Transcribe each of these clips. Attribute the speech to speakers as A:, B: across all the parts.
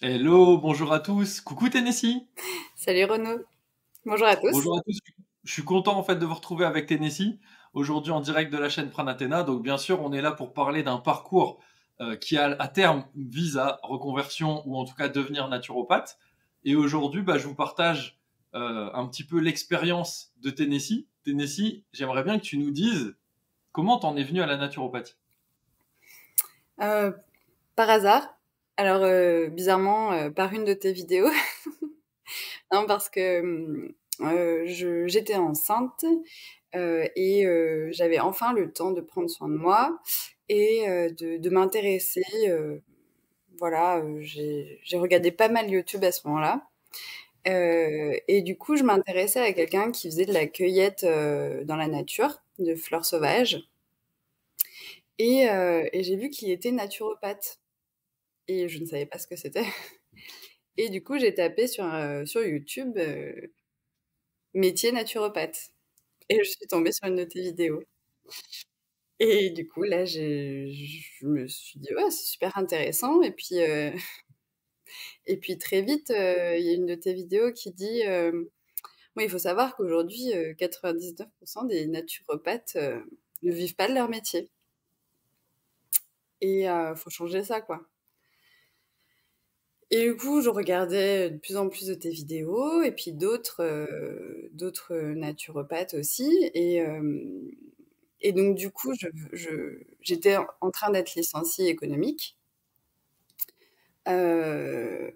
A: Hello, bonjour à tous. Coucou Tennessee.
B: Salut Renaud, bonjour à tous.
A: Bonjour à tous. Je suis content en fait de vous retrouver avec Tennessee aujourd'hui en direct de la chaîne Pranatena. Donc bien sûr, on est là pour parler d'un parcours qui à terme vise à reconversion ou en tout cas devenir naturopathe. Et aujourd'hui, je vous partage un petit peu l'expérience de Tennessee. Tennessee, j'aimerais bien que tu nous dises comment t'en es venu à la naturopathie.
B: Euh, Par hasard, alors bizarrement par une de tes vidéos, non, parce que j'étais enceinte et j'avais enfin le temps de prendre soin de moi et de m'intéresser. Voilà, j'ai regardé pas mal YouTube à ce moment-là. Et du coup, je m'intéressais à quelqu'un qui faisait de la cueillette dans la nature, de fleurs sauvages. Et j'ai vu qu'il était naturopathe. Et je ne savais pas ce que c'était. Et du coup, j'ai tapé sur YouTube métier naturopathe. Et je suis tombée sur une de tes vidéos. Et du coup, là, je me suis dit, ouais, c'est super intéressant. Et puis très vite, il y a une de tes vidéos qui dit, bon, il faut savoir qu'aujourd'hui, 99% des naturopathes ne vivent pas de leur métier. Et faut changer ça, quoi. Et du coup, je regardais de plus en plus de tes vidéos et puis d'autres naturopathes aussi. Et donc, du coup, j'étais en train d'être licenciée économique. Euh,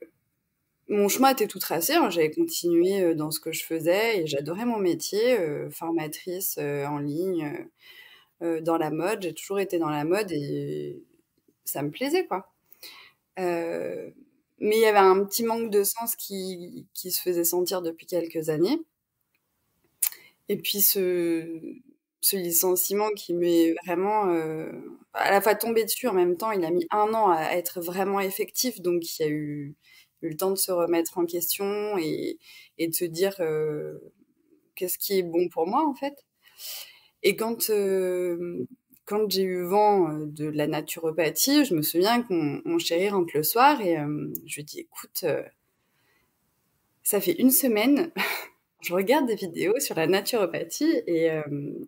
B: Mon chemin était tout tracé, hein. J'avais continué dans ce que je faisais et j'adorais mon métier, formatrice en ligne, dans la mode. J'ai toujours été dans la mode et ça me plaisait, quoi. Euh, mais il y avait un petit manque de sens qui se faisait sentir depuis quelques années. Et puis ce licenciement qui m'est vraiment à la fois tombé dessus, en même temps, il a mis 1 an à être vraiment effectif. Donc il y a eu le temps de se remettre en question et de se dire qu'est-ce qui est bon pour moi, en fait. Et quand j'ai eu vent de la naturopathie, je me souviens qu'on mon chéri rentre le soir et je lui dis, écoute, ça fait une semaine, je regarde des vidéos sur la naturopathie et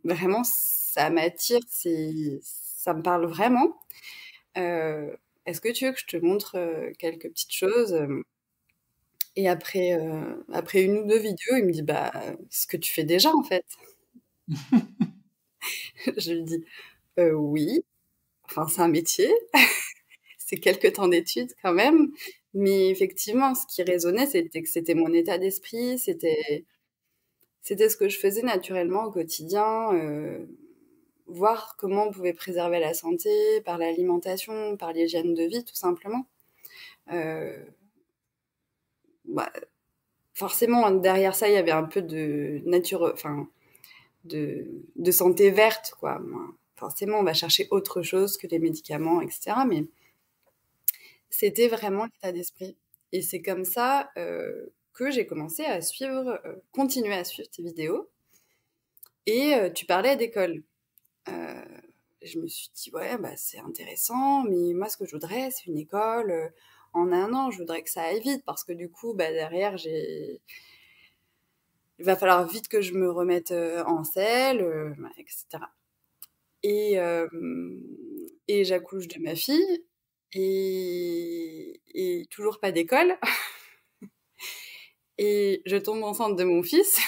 B: vraiment, ça m'attire, ça me parle vraiment. Est-ce que tu veux que je te montre quelques petites choses? Et après une ou deux vidéos, il me dit, bah, ce que tu fais déjà, en fait. Je lui dis, oui, enfin, c'est un métier. C'est quelques temps d'études quand même. Mais effectivement, ce qui résonnait, c'était que c'était mon état d'esprit, c'était ce que je faisais naturellement au quotidien, voir comment on pouvait préserver la santé par l'alimentation, par l'hygiène de vie, tout simplement. Euh, Bah, forcément, derrière ça, il y avait un peu de nature, enfin, de santé verte, quoi. Forcément, on va chercher autre chose que les médicaments, etc. Mais c'était vraiment l'état d'esprit. Et c'est comme ça que j'ai commencé à suivre, continuer à suivre tes vidéos. Et tu parlais d'école. Euh, je me suis dit, ouais, bah, c'est intéressant, mais moi, ce que je voudrais, c'est une école en 1 an. Je voudrais que ça aille vite parce que du coup, bah, derrière, il va falloir vite que je me remette en selle, etc. Et, euh, et j'accouche de ma fille et toujours pas d'école. Et je tombe enceinte de mon fils.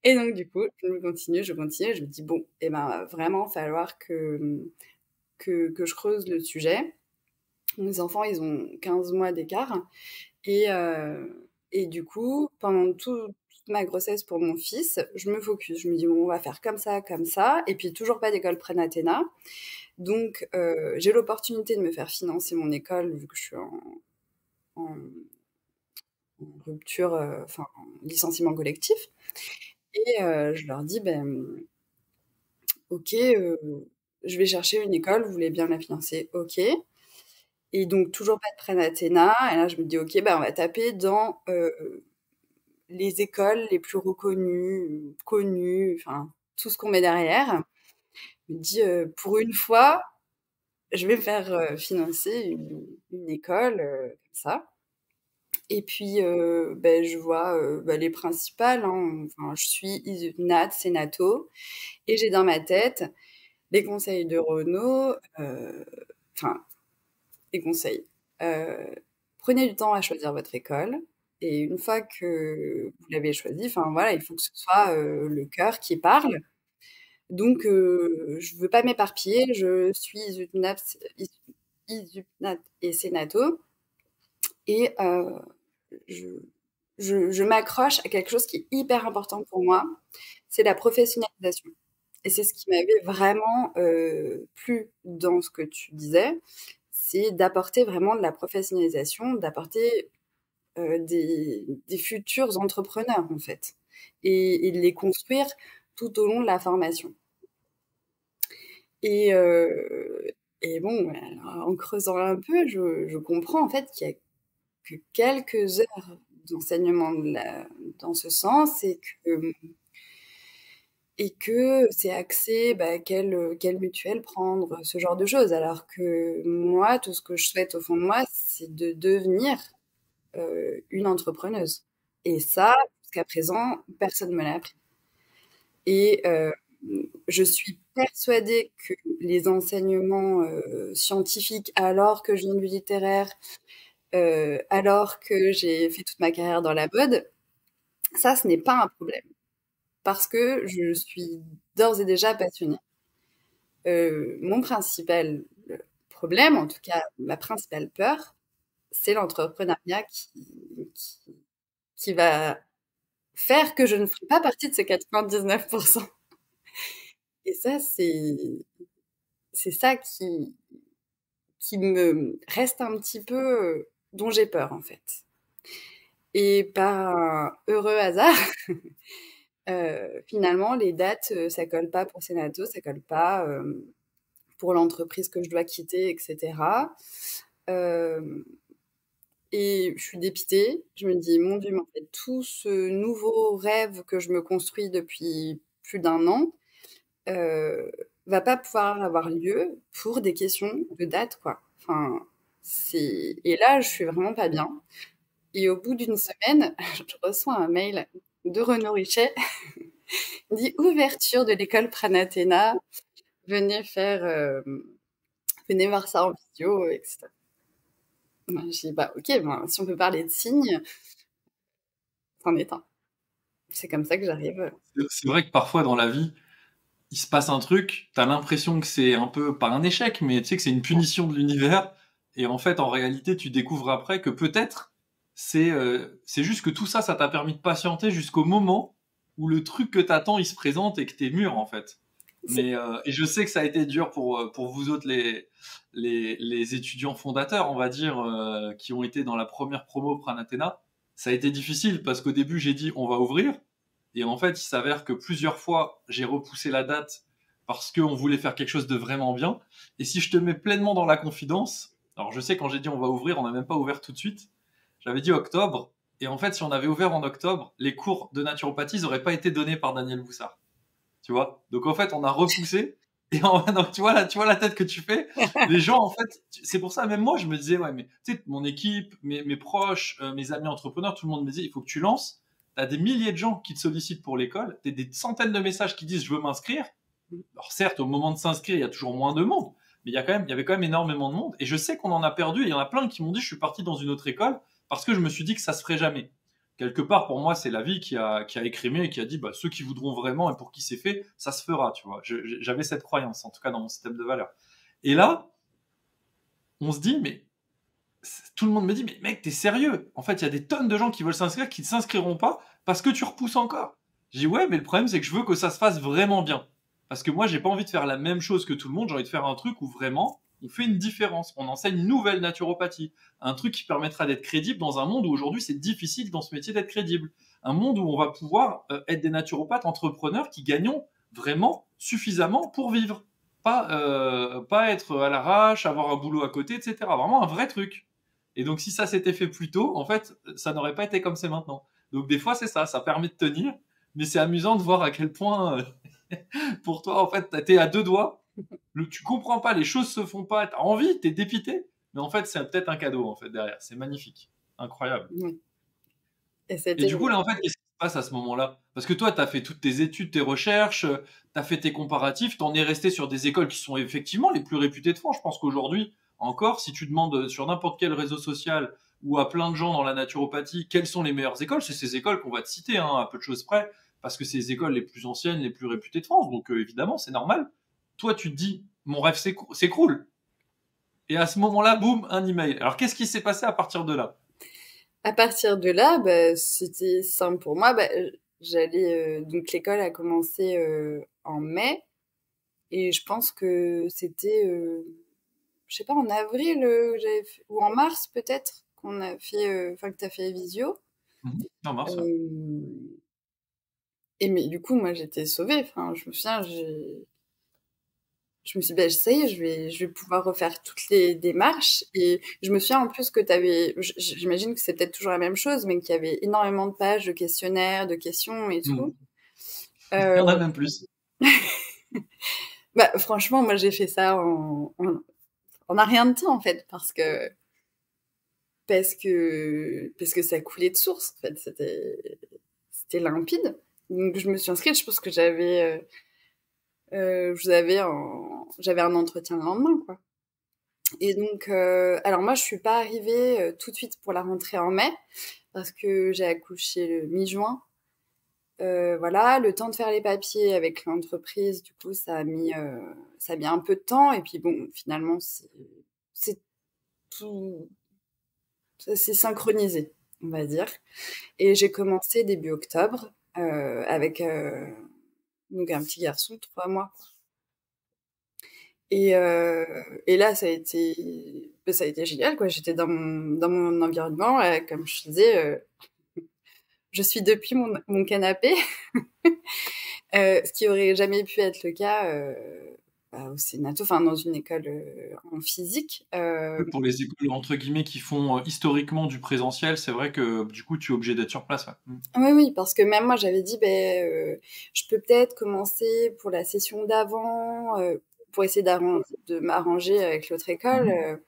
B: Et donc, du coup, je continue. Je me dis, bon, eh ben, va vraiment falloir que je creuse le sujet. Mes enfants, ils ont 15 mois d'écart. Et du coup, pendant toute ma grossesse pour mon fils, je me focus. Je me dis, bon, on va faire comme ça, comme ça. Et puis, toujours pas d'école pré-Athéna. Donc, j'ai l'opportunité de me faire financer mon école, vu que je suis en, en rupture, enfin, en licenciement collectif. Et je leur dis, ben, ok, je vais chercher une école, vous voulez bien la financer, ok. Et donc, toujours pas de pré-Athéna. Et là, je me dis, ok, ben, on va taper dans les écoles les plus reconnues, connues, enfin, tout ce qu'on met derrière. Je me dis, pour une fois, je vais me faire financer une école comme ça. Et puis, je vois les principales, hein. Enfin, je suis ISUTNAT, Sénato, et j'ai dans ma tête les conseils de Renault, enfin, les conseils. Euh, Prenez du temps à choisir votre école. Et une fois que vous l'avez choisi, enfin voilà, il faut que ce soit le cœur qui parle. Donc, je veux pas m'éparpiller. Je suis ISUTNAT et Sénato. Et je, je m'accroche à quelque chose qui est hyper important pour moi, c'est la professionnalisation. Et c'est ce qui m'avait vraiment plu dans ce que tu disais, c'est d'apporter vraiment de la professionnalisation, d'apporter des futurs entrepreneurs, en fait, et de les construire tout au long de la formation. Et, euh, et bon, alors, en creusant un peu, je comprends en fait qu'il y a que quelques heures d'enseignement dans ce sens, et que c'est axé, quelle mutuelle prendre, ce genre de choses. Alors que moi, tout ce que je souhaite au fond de moi, c'est de devenir une entrepreneuse. Et ça, jusqu'à présent, personne ne me l'a appris. Et je suis persuadée que les enseignements scientifiques, alors que je viens du littéraire, alors que j'ai fait toute ma carrière dans la mode, ça, ce n'est pas un problème. Parce que je suis d'ores et déjà passionnée. Mon principal problème, en tout cas ma principale peur, c'est l'entrepreneuriat qui, qui va faire que je ne ferai pas partie de ces 99%. Et ça, c'est ça qui me reste un petit peu, dont j'ai peur en fait. Et par un heureux hasard, finalement, les dates, ça colle pas pour Senato, ça colle pas pour l'entreprise que je dois quitter, etc. Euh, et je suis dépitée. Je me dis, mon Dieu, mais en fait, tout ce nouveau rêve que je me construis depuis plus d'un an euh, va pas pouvoir avoir lieu pour des questions de date, quoi. Enfin, et là, je suis vraiment pas bien. Et au bout d'une semaine, je reçois un mail de Renaud Richet. Il dit ouverture de l'école Pranathéna. Venez faire, venez voir ça en vidéo, etc. J'ai dit, bah ok, ben, si on peut parler de signes, c'en est un. C'est comme ça que j'arrive.
A: C'est vrai que parfois dans la vie, il se passe un truc, t'as l'impression que c'est un peu, pas un échec, mais tu sais que c'est une punition de l'univers, et en fait, en réalité, tu découvres après que peut-être c'est juste que tout ça, ça t'a permis de patienter jusqu'au moment où le truc que t'attends, il se présente et que t'es mûr, en fait.
B: C'est
A: Et je sais que ça a été dur pour vous autres, les étudiants fondateurs, on va dire, qui ont été dans la première promo Pranathéna. Ça a été difficile parce qu'au début, j'ai dit on va ouvrir. Et en fait, il s'avère que plusieurs fois, j'ai repoussé la date parce qu'on voulait faire quelque chose de vraiment bien. Et si je te mets pleinement dans la confidence, alors je sais quand j'ai dit on va ouvrir, on n'a même pas ouvert tout de suite. J'avais dit octobre. Et en fait, si on avait ouvert en octobre, les cours de naturopathie n'auraient pas été donnés par Daniel Boussard. Tu vois? Donc en fait, on a repoussé. Et donc tu vois la tête que tu fais. Les gens, en fait, c'est pour ça, même moi, je me disais, ouais, mais tu sais, mon équipe, mes proches, mes amis entrepreneurs, tout le monde me disait, il faut que tu lances. Tu as des milliers de gens qui te sollicitent pour l'école, tu as des centaines de messages qui disent, je veux m'inscrire. Alors certes, au moment de s'inscrire, il y a toujours moins de monde, mais il y avait quand même énormément de monde. Et je sais qu'on en a perdu, et il y en a plein qui m'ont dit, je suis parti dans une autre école parce que je me suis dit que ça se ferait jamais. Quelque part, pour moi, c'est la vie qui a écrémé et qui a dit, bah, ceux qui voudront vraiment et pour qui c'est fait, ça se fera, tu vois. J'avais cette croyance, en tout cas dans mon système de valeurs. Et là, on se dit, mais tout le monde me dit, mais mec, t'es sérieux? En fait, il y a des tonnes de gens qui veulent s'inscrire, qui ne s'inscriront pas parce que tu repousses encore. J'ai dit, ouais, mais le problème, c'est que je veux que ça se fasse vraiment bien. Parce que moi, j'ai pas envie de faire la même chose que tout le monde, j'ai envie de faire un truc où vraiment, on fait une différence. On enseigne une nouvelle naturopathie. Un truc qui permettra d'être crédible dans un monde où aujourd'hui, c'est difficile dans ce métier d'être crédible. Un monde où on va pouvoir être des naturopathes entrepreneurs qui gagnons vraiment suffisamment pour vivre. Pas être à l'arrache, avoir un boulot à côté, etc. Vraiment un vrai truc. Et donc, si ça s'était fait plus tôt, en fait, ça n'aurait pas été comme c'est maintenant. Donc, des fois, c'est ça, ça permet de tenir, mais c'est amusant de voir à quel point, pour toi, en fait, t'es à deux doigts, Tu comprends pas, les choses se font pas, t'as envie, t'es dépité, mais en fait, c'est peut-être un cadeau, en fait, derrière. C'est magnifique. Incroyable.
B: Ouais. Et
A: Et
B: c'était
A: du coup, là, en fait, qu'est-ce qui se passe à ce moment-là? Parce que toi, tu as fait toutes tes études, tes recherches, tu as fait tes comparatifs, tu en es resté sur des écoles qui sont effectivement les plus réputées de France. Je pense qu'aujourd'hui, encore, si tu demandes sur n'importe quel réseau social ou à plein de gens dans la naturopathie quelles sont les meilleures écoles, c'est ces écoles qu'on va te citer, hein, à peu de choses près, parce que c'est les écoles les plus anciennes, les plus réputées de France. Donc, évidemment, c'est normal. Toi, tu te dis, mon rêve s'écroule. Et à ce moment-là, boum, un email. Alors, qu'est-ce qui s'est passé à partir de là?
B: à partir de là, bah, c'était simple pour moi. Bah, j'allais donc l'école a commencé en mai et je pense que c'était, je sais pas, en avril ou en mars peut-être qu'on a fait, enfin que t'as fait visio.
A: En mars, ouais.
B: Euh, et mais du coup, moi j'étais sauvée. Enfin, je me souviens, je me suis dit, bah, ça y est, je vais pouvoir refaire toutes les démarches. Et je me souviens en plus que tu avais, j'imagine que c'est peut-être toujours la même chose, mais qu'il y avait énormément de pages de questionnaires, de questions et
A: Mmh.
B: tout.
A: Il y en a même plus.
B: Bah, franchement, moi j'ai fait ça en un rien de temps en fait, parce que ça coulait de source. En fait, c'était limpide. Donc je me suis inscrite. Je pense que j'avais un entretien le lendemain, quoi. Et donc, alors moi, je suis pas arrivée tout de suite pour la rentrée en mai, parce que j'ai accouché le mi-juin. Voilà, le temps de faire les papiers avec l'entreprise, du coup, ça a mis un peu de temps. Et puis bon, finalement, c'est tout, ça s'est synchronisé, on va dire. Et j'ai commencé début octobre avec donc un petit garçon de 3 mois. Et là, ça a été génial, quoi. J'étais dans mon environnement, comme je disais, je suis depuis mon canapé, ce qui aurait jamais pu être le cas bah, au Sénato, enfin dans une école en physique.
A: Oui, pour les écoles entre guillemets qui font historiquement du présentiel, c'est vrai que du coup tu es obligé d'être sur place. Ouais.
B: Oui, oui, parce que même moi j'avais dit, ben, je peux peut-être commencer pour la session d'avant, pour essayer de m'arranger avec l'autre école.
A: Mhm.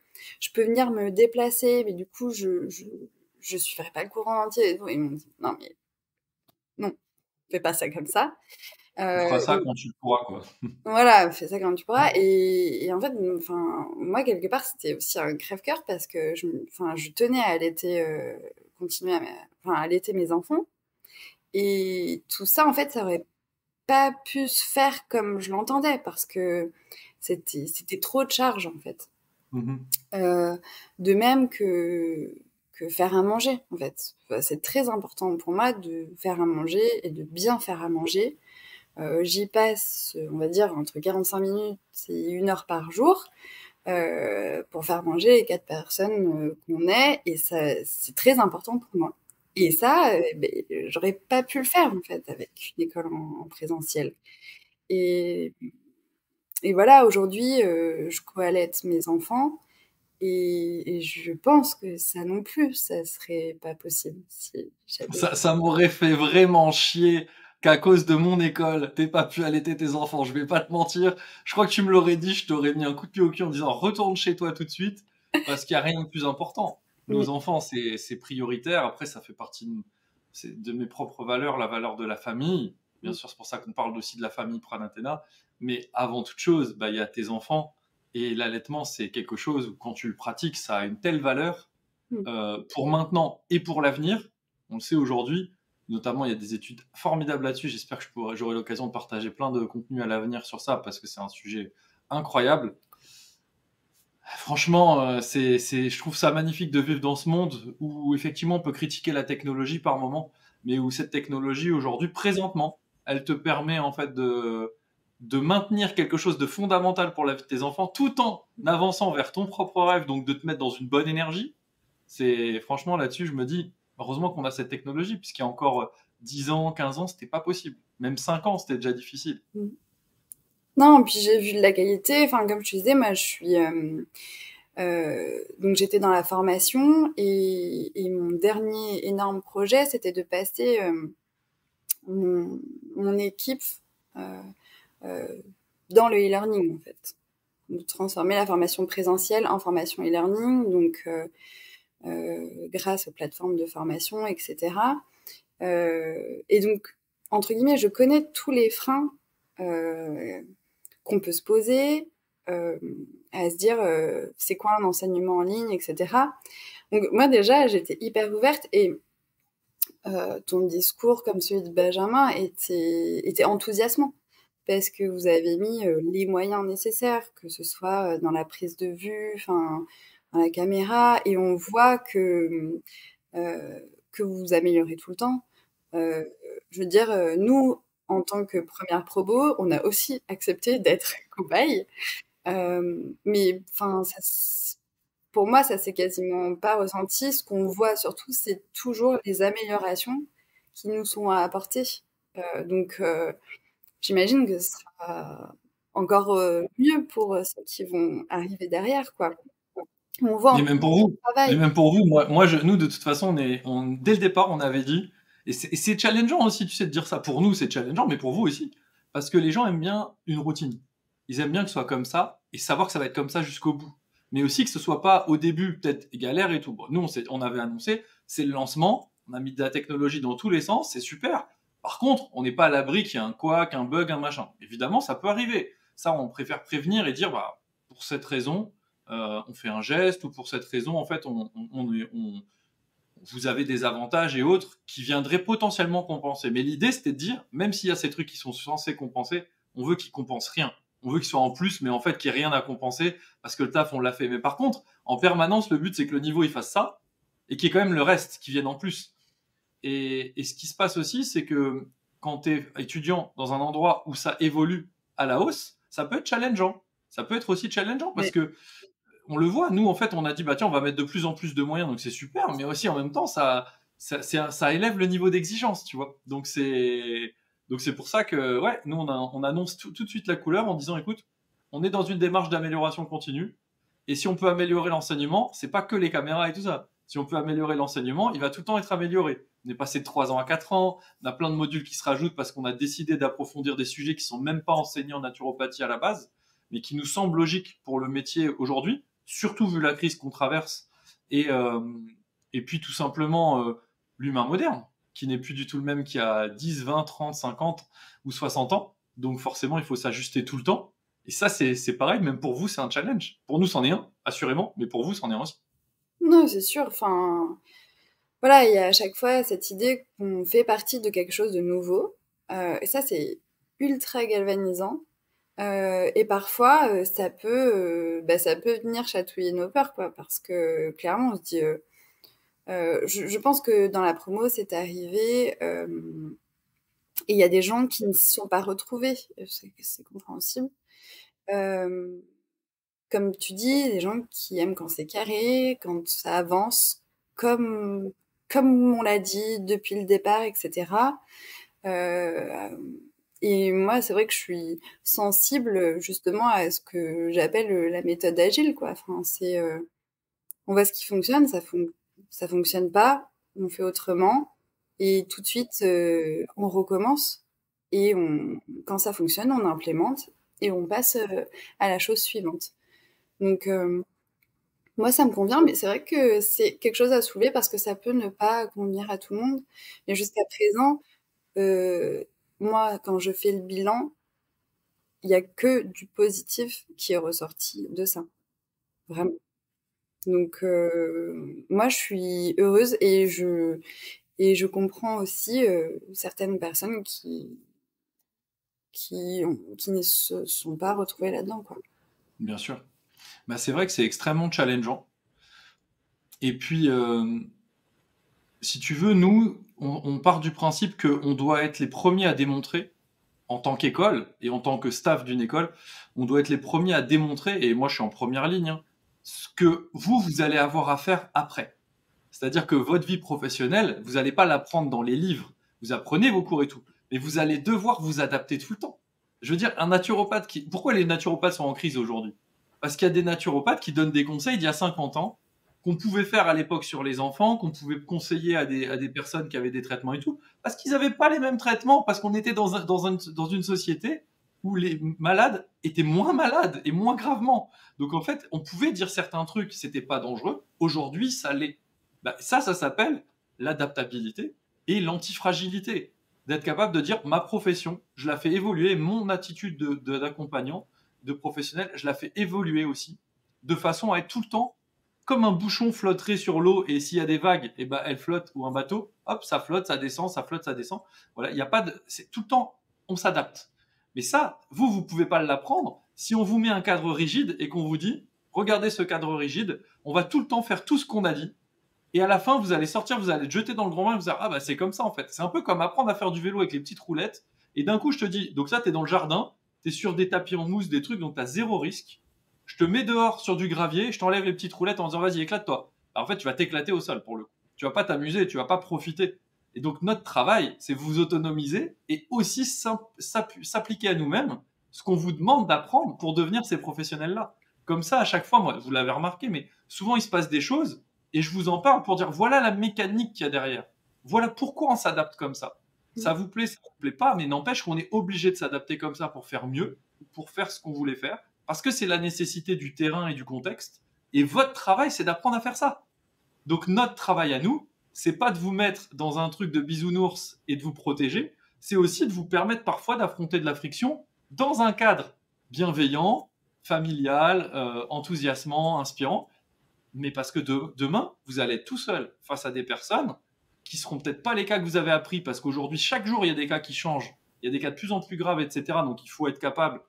B: Je peux venir me déplacer, mais du coup je suivrai pas le courant entier. Et tout. Ils m'ont dit, non mais non, fais pas ça comme ça.
A: Tu feras ça
B: Donc,
A: quand tu le pourras, quoi.
B: voilà, fais ça quand tu pourras. Et en fait, enfin, moi, quelque part, c'était aussi un crève-cœur parce que enfin, je tenais à allaiter, continuer enfin, à allaiter mes enfants. Et tout ça, en fait, ça aurait pas pu se faire comme je l'entendais parce que c'était trop de charge, en fait.
A: Mhm.
B: Euh, de même que faire à manger, en fait. Enfin, c'est très important pour moi de faire à manger et de bien faire à manger. J'y passe, on va dire, entre 45 minutes et 1 heure par jour pour faire manger les 4 personnes qu'on est. Et ça, c'est très important pour moi. Et ça, ben, j'aurais pas pu le faire, en fait, avec une école en présentiel. Et, et voilà, aujourd'hui, je co-allaite mes enfants. Et je pense que ça non plus, ça serait pas possible si j'avais.
A: Ça m'aurait fait vraiment chier qu'à cause de mon école, t'aies pas pu allaiter tes enfants. Je vais pas te mentir. Je crois que tu me l'aurais dit, je t'aurais mis un coup de pied au cul en disant retourne chez toi tout de suite, parce qu'il y a rien de plus important.
B: Mm,
A: Nos enfants, c'est prioritaire. Après, ça fait partie de mes propres valeurs, la valeur de la famille. Bien
B: mm,
A: sûr, c'est pour ça qu'on parle aussi de la famille Pranatena. Mais avant toute chose, bah, il y a tes enfants. Et l'allaitement, c'est quelque chose où quand tu le pratiques, ça a une telle valeur
B: mm.
A: pour maintenant et pour l'avenir. On le sait aujourd'hui, notamment il y a des études formidables là-dessus. J'espère que j'aurai l'occasion de partager plein de contenu à l'avenir sur ça parce que c'est un sujet incroyable. Franchement, je trouve ça magnifique de vivre dans ce monde où effectivement on peut critiquer la technologie par moment, mais où cette technologie aujourd'hui, présentement, elle te permet en fait de maintenir quelque chose de fondamental pour la vie de tes enfants tout en avançant vers ton propre rêve, donc de te mettre dans une bonne énergie. C'est franchement là-dessus, je me dis, heureusement qu'on a cette technologie, puisqu'il y a encore 10 ans, 15 ans, c'était pas possible. Même 5 ans, c'était déjà difficile.
B: Mm. Non, puis j'ai vu de la qualité. Enfin, comme je te disais, moi, donc j'étais dans la formation et mon dernier énorme projet, c'était de passer mon équipe euh, euh, dans le e-learning, en fait. De transformer la formation présentielle en formation e-learning, donc grâce aux plateformes de formation, etc. Et donc, entre guillemets, je connais tous les freins qu'on peut se poser, à se dire c'est quoi un enseignement en ligne, etc. Donc moi déjà, j'étais hyper ouverte et ton discours, comme celui de Benjamin, était enthousiasmant parce que vous avez mis les moyens nécessaires, que ce soit dans la prise de vue, enfin, dans la caméra, et on voit que vous vous améliorez tout le temps. Je veux dire, nous, en tant que première promo, on a aussi accepté d'être cobaye. Mais enfin, pour moi, ça s'est quasiment pas ressenti. Ce qu'on voit surtout, c'est toujours les améliorations qui nous sont apportées. Donc, j'imagine que ce sera encore mieux pour ceux qui vont arriver derrière, quoi. On voit
A: Et
B: en
A: même
B: tout
A: pour vous,
B: le travail.
A: et même pour vous, nous, de toute façon, dès le départ, on avait dit, et c'est challengeant aussi, tu sais, de dire ça. Pour nous, c'est challengeant, mais pour vous aussi. Parce que les gens aiment bien une routine. Ils aiment bien que ce soit comme ça, et savoir que ça va être comme ça jusqu'au bout. Mais aussi que ce soit pas au début, peut-être galère et tout. Bon, nous, on avait annoncé, c'est le lancement, on a mis de la technologie dans tous les sens, c'est super. Par contre, on n'est pas à l'abri qu'il y ait un couac, un bug, un machin. Évidemment, ça peut arriver. Ça, on préfère prévenir et dire, bah, pour cette raison, on fait un geste, ou pour cette raison, en fait, vous avez des avantages et autres qui viendraient potentiellement compenser. Mais l'idée, c'était de dire, même s'il y a ces trucs qui sont censés compenser, on veut qu'ils compensent rien. On veut qu'ils soient en plus, mais en fait, qu'il n'y ait rien à compenser parce que le taf, on l'a fait. Mais par contre, en permanence, le but, c'est que le niveau, il fasse ça et qu'il y ait quand même le reste qui vienne en plus. Et ce qui se passe aussi, c'est que quand tu es étudiant dans un endroit où ça évolue à la hausse, ça peut être challengeant. Ça peut être aussi challengeant parce
B: Mais
A: que on le voit, nous en fait on a dit bah tiens on va mettre de plus en plus de moyens donc c'est super, mais aussi en même temps ça élève le niveau d'exigence, tu vois. Donc c'est pour ça que ouais, nous on annonce tout de suite la couleur en disant écoute, on est dans une démarche d'amélioration continue et si on peut améliorer l'enseignement, c'est pas que les caméras et tout ça. Si on peut améliorer l'enseignement, il va tout le temps être amélioré. On est passé de 3 ans à 4 ans, on a plein de modules qui se rajoutent parce qu'on a décidé d'approfondir des sujets qui sont même pas enseignés en naturopathie à la base, mais qui nous semblent logiques pour le métier aujourd'hui, surtout vu la crise qu'on traverse, et, euh, et puis tout simplement l'humain moderne, qui n'est plus du tout le même qu'il y a 10, 20, 30, 50 ou 60 ans. Donc forcément, il faut s'ajuster tout le temps. Et ça, c'est pareil, même pour vous, c'est un challenge. Pour nous, c'en est un, assurément, mais pour vous, c'en est un aussi.
B: non, c'est sûr. Enfin, voilà, il y a à chaque fois cette idée qu'on fait partie de quelque chose de nouveau. Et ça, c'est ultra galvanisant. Et parfois, ça peut venir chatouiller nos peurs, quoi, parce que clairement, on se dit, je pense que dans la promo, c'est arrivé, et il y a des gens qui ne s'y sont pas retrouvés. C'est compréhensible. Euh, Comme tu dis, des gens qui aiment quand c'est carré, quand ça avance, comme, comme on l'a dit depuis le départ, etc. Euh, et moi, c'est vrai que je suis sensible justement à ce que j'appelle la méthode agile, quoi. Enfin, on voit ce qui fonctionne, ça fonctionne pas, on fait autrement, et tout de suite, on recommence, et quand ça fonctionne, on implémente, et on passe à la chose suivante. Donc, moi, ça me convient, mais c'est vrai que c'est quelque chose à soulever parce que ça peut ne pas convenir à tout le monde. Mais jusqu'à présent, euh, moi, quand je fais le bilan, il y a que du positif qui est ressorti de ça, vraiment. Donc, moi, je suis heureuse et je comprends aussi certaines personnes qui ne se sont pas retrouvées là-dedans, quoi.
A: Bien sûr. Bah, c'est vrai que c'est extrêmement challengeant. Et puis, si tu veux, nous, on part du principe qu'on doit être les premiers à démontrer, en tant qu'école et en tant que staff d'une école, on doit être les premiers à démontrer, et moi je suis en première ligne, hein, ce que vous allez avoir à faire après. C'est-à-dire que votre vie professionnelle, vous n'allez pas l'apprendre dans les livres, vous apprenez vos cours et tout, mais vous allez devoir vous adapter tout le temps. Je veux dire, un naturopathe Pourquoi les naturopathes sont en crise aujourd'hui? Parce qu'il y a des naturopathes qui donnent des conseils d'il y a 50 ans, qu'on pouvait faire à l'époque sur les enfants, qu'on pouvait conseiller à des personnes qui avaient des traitements et tout, parce qu'ils n'avaient pas les mêmes traitements, parce qu'on était dans une société où les malades étaient moins malades et moins gravement. Donc en fait, on pouvait dire certains trucs, c'était pas dangereux. Aujourd'hui, ça l'est. Bah, ça s'appelle l'adaptabilité et l'antifragilité. D'être capable de dire ma profession, je la fais évoluer, mon attitude d'accompagnant, de professionnel, je la fais évoluer aussi, de façon à être tout le temps comme un bouchon flotterait sur l'eau et s'il y a des vagues, et ben elle flotte, ou un bateau, hop, ça flotte, ça descend, ça flotte, ça descend. Voilà, il y a pas de, c'est tout le temps, on s'adapte. Mais ça, vous pouvez pas l'apprendre si on vous met un cadre rigide et qu'on vous dit, regardez ce cadre rigide, on va tout le temps faire tout ce qu'on a dit. Et à la fin, vous allez sortir, vous allez te jeter dans le grand bain et vous allez dire, ah bah c'est comme ça en fait. C'est un peu comme apprendre à faire du vélo avec les petites roulettes. Et d'un coup, je te dis, donc ça, t'es dans le jardin, t'es sur des tapis en mousse, des trucs, donc t'as zéro risque. Je te mets dehors sur du gravier, je t'enlève les petites roulettes en disant, vas-y, éclate-toi. Alors, en fait, tu vas t'éclater au sol pour le coup. Tu vas pas t'amuser, tu vas pas profiter. Et donc, notre travail, c'est vous autonomiser et aussi s'appliquer à nous-mêmes ce qu'on vous demande d'apprendre pour devenir ces professionnels-là. Comme ça, à chaque fois, moi, vous l'avez remarqué, mais souvent, il se passe des choses et je vous en parle pour dire voilà la mécanique qu'il y a derrière. Voilà pourquoi on s'adapte comme ça. Ça vous plaît, ça vous plaît pas, mais n'empêche qu'on est obligé de s'adapter comme ça pour faire mieux, pour faire ce qu'on voulait faire, parce que c'est la nécessité du terrain et du contexte. Et votre travail, c'est d'apprendre à faire ça. Donc notre travail à nous, c'est pas de vous mettre dans un truc de bisounours et de vous protéger, c'est aussi de vous permettre parfois d'affronter de la friction dans un cadre bienveillant, familial, enthousiasmant, inspirant, mais parce que demain, vous allez être tout seul face à des personnes qui seront peut-être pas les cas que vous avez appris, parce qu'aujourd'hui, chaque jour, il y a des cas qui changent, il y a des cas de plus en plus graves, etc. Donc, il faut être capable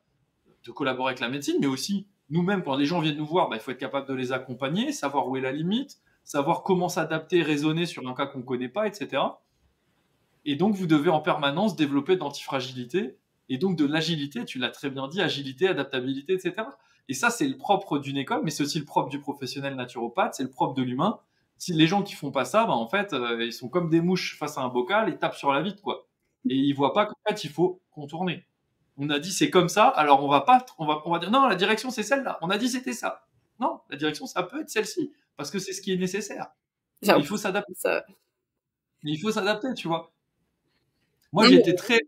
A: de collaborer avec la médecine, mais aussi, nous-mêmes, quand les gens viennent nous voir, bah, il faut être capable de les accompagner, savoir où est la limite, savoir comment s'adapter, raisonner sur un cas qu'on ne connaît pas, etc. Et donc, vous devez en permanence développer de l'antifragilité et donc de l'agilité, tu l'as très bien dit, agilité, adaptabilité, etc. Et ça, c'est le propre d'une école, mais c'est aussi le propre du professionnel naturopathe, c'est le propre de l'humain. Si les gens qui font pas ça, bah, en fait, ils sont comme des mouches face à un bocal, ils tapent sur la vitre, quoi. Et ils voient pas qu'en fait, il faut contourner. On a dit c'est comme ça, alors on va pas, on va dire non, la direction c'est celle-là. On a dit c'était ça. Non, la direction ça peut être celle-ci parce que c'est ce qui est nécessaire.
B: J'ai
A: Mais il faut s'adapter.
B: ça.
A: Mais il faut s'adapter, tu vois. Moi,
B: Non,
A: j'étais très,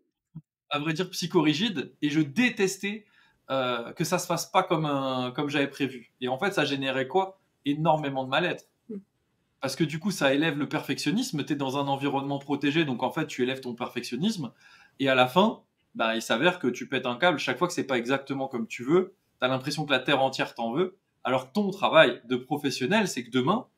A: à vrai dire, psychorigide et je détestais que ça se fasse pas comme j'avais prévu. Et en fait, ça générait quoi? Énormément de mal-être. Parce que du coup, ça élève le perfectionnisme. Tu es dans un environnement protégé, donc en fait, tu élèves ton perfectionnisme. Et à la fin, bah, il s'avère que tu pètes un câble chaque fois que c'est pas exactement comme tu veux. Tu as l'impression que la terre entière t'en veut. Alors, ton travail de professionnel, c'est que demain,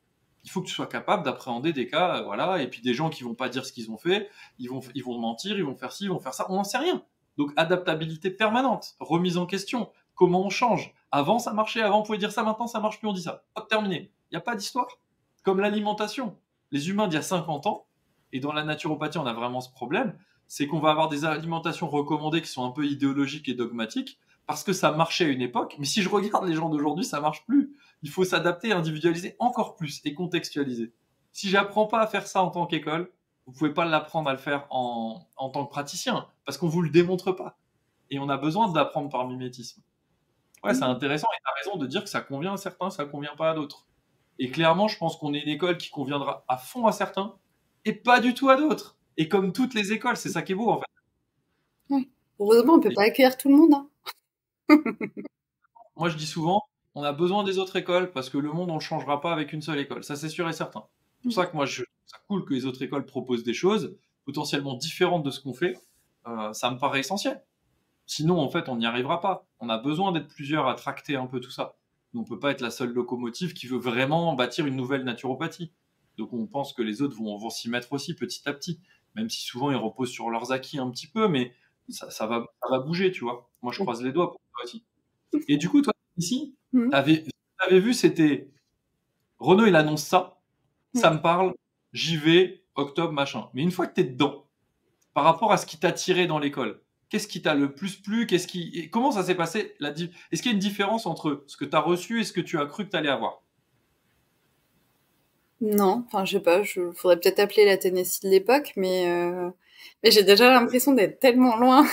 A: il faut que tu sois capable d'appréhender des cas, voilà, et puis des gens qui vont pas dire ce qu'ils ont fait, ils vont mentir, ils vont faire ci, ils vont faire ça, on n'en sait rien. Donc, adaptabilité permanente, remise en question, comment on change. Avant, ça marchait, avant, on pouvait dire ça, maintenant, ça marche plus, on dit ça. Hop, terminé. Il n'y a pas d'histoire. Comme l'alimentation. Les humains d'il y a 50 ans, et dans la naturopathie, on a vraiment ce problème, c'est qu'on va avoir des alimentations recommandées qui sont un peu idéologiques et dogmatiques, parce que ça marchait à une époque, mais si je regarde les gens d'aujourd'hui, ça marche plus. Il faut s'adapter, individualiser encore plus et contextualiser. Si j'apprends pas à faire ça en tant qu'école, vous pouvez pas l'apprendre à le faire en tant que praticien, parce qu'on vous le démontre pas. Et on a besoin d'apprendre par mimétisme. Ouais, c'est intéressant, et tu as raison de dire que ça convient à certains, ça convient pas à d'autres. Et clairement, je pense qu'on est une école qui conviendra à fond à certains et pas du tout à d'autres. Et comme toutes les écoles, c'est ça qui est beau en fait.
B: Oui. Heureusement, on peut
A: Et
B: pas accueillir tout le monde, hein.
A: moi, je dis souvent, on a besoin des autres écoles parce que le monde, on le changera pas avec une seule école. Ça, c'est sûr et certain. C'est pour ça que moi, je trouve ça cool que les autres écoles proposent des choses potentiellement différentes de ce qu'on fait. Ça me paraît essentiel. Sinon, en fait, on n'y arrivera pas. On a besoin d'être plusieurs à tracter un peu tout ça. On ne peut pas être la seule locomotive qui veut vraiment bâtir une nouvelle naturopathie. Donc on pense que les autres vont s'y mettre aussi petit à petit, même si souvent ils reposent sur leurs acquis un petit peu, mais ça va bouger, tu vois. Moi, je croise les doigts pour toi aussi. Et du coup, toi, ici,
B: Mhm.
A: t'avais vu, c'était Renault, il annonce ça, ça
B: Ouais.
A: me parle, j'y vais, octobre, machin. Mais une fois que t'es dedans, par rapport à ce qui t'a tiré dans l'école, qu'est-ce qui t'a le plus plu? Et comment ça s'est passé? Est-ce qu'il y a une différence entre ce que tu as reçu et ce que tu as cru que tu allais avoir?
B: Non, enfin, je sais pas, faudrait peut-être appeler la Tennessee de l'époque, mais j'ai déjà l'impression d'être tellement loin,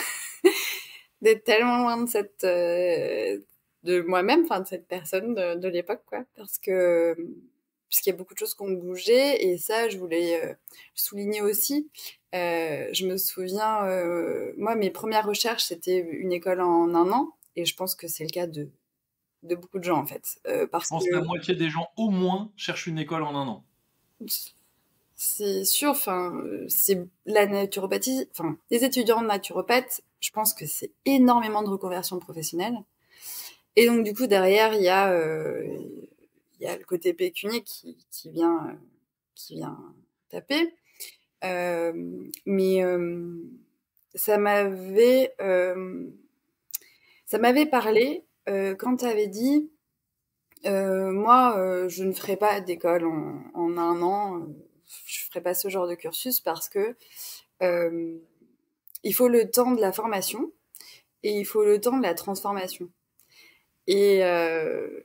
B: d'être tellement loin de de moi-même, enfin, de cette personne de l'époque, quoi, parce qu'il y a beaucoup de choses qui ont bougé, et ça, je voulais souligner aussi. Je me souviens, moi, mes premières recherches, c'était une école en un an, et je pense que c'est le cas de beaucoup de gens, en fait.
A: Je
B: Parce que
A: pense que la moitié des gens, au moins, cherchent une école en un an.
B: c'est sûr, enfin, c'est la naturopathie, enfin, les étudiants naturopathes, je pense que c'est énormément de reconversion professionnelle. Et donc, du coup, derrière, il y a le côté pécunier qui vient taper. Euh, mais ça m'avait euh, ça m'avait parlé quand tu avais dit moi, je ne ferai pas d'école en un an, je ferai pas ce genre de cursus parce que euh, il faut le temps de la formation et il faut le temps de la transformation. Et, euh,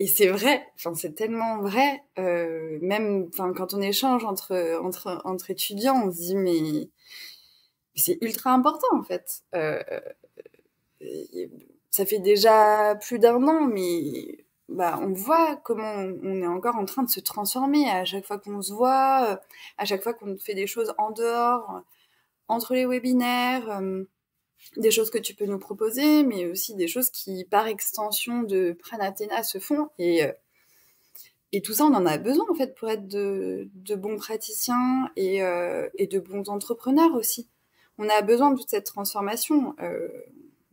B: et c'est vrai, enfin, c'est tellement vrai, même enfin, quand on échange entre étudiants, on se dit mais c'est ultra important en fait. Ça fait déjà plus d'un an, mais bah, on voit comment on est encore en train de se transformer à chaque fois qu'on se voit, à chaque fois qu'on fait des choses en dehors, entre les webinaires, des choses que tu peux nous proposer, mais aussi des choses qui, par extension de Pranatena, se font. Et tout ça, on en a besoin en fait pour être de bons praticiens et de bons entrepreneurs aussi. On a besoin de toute cette transformation.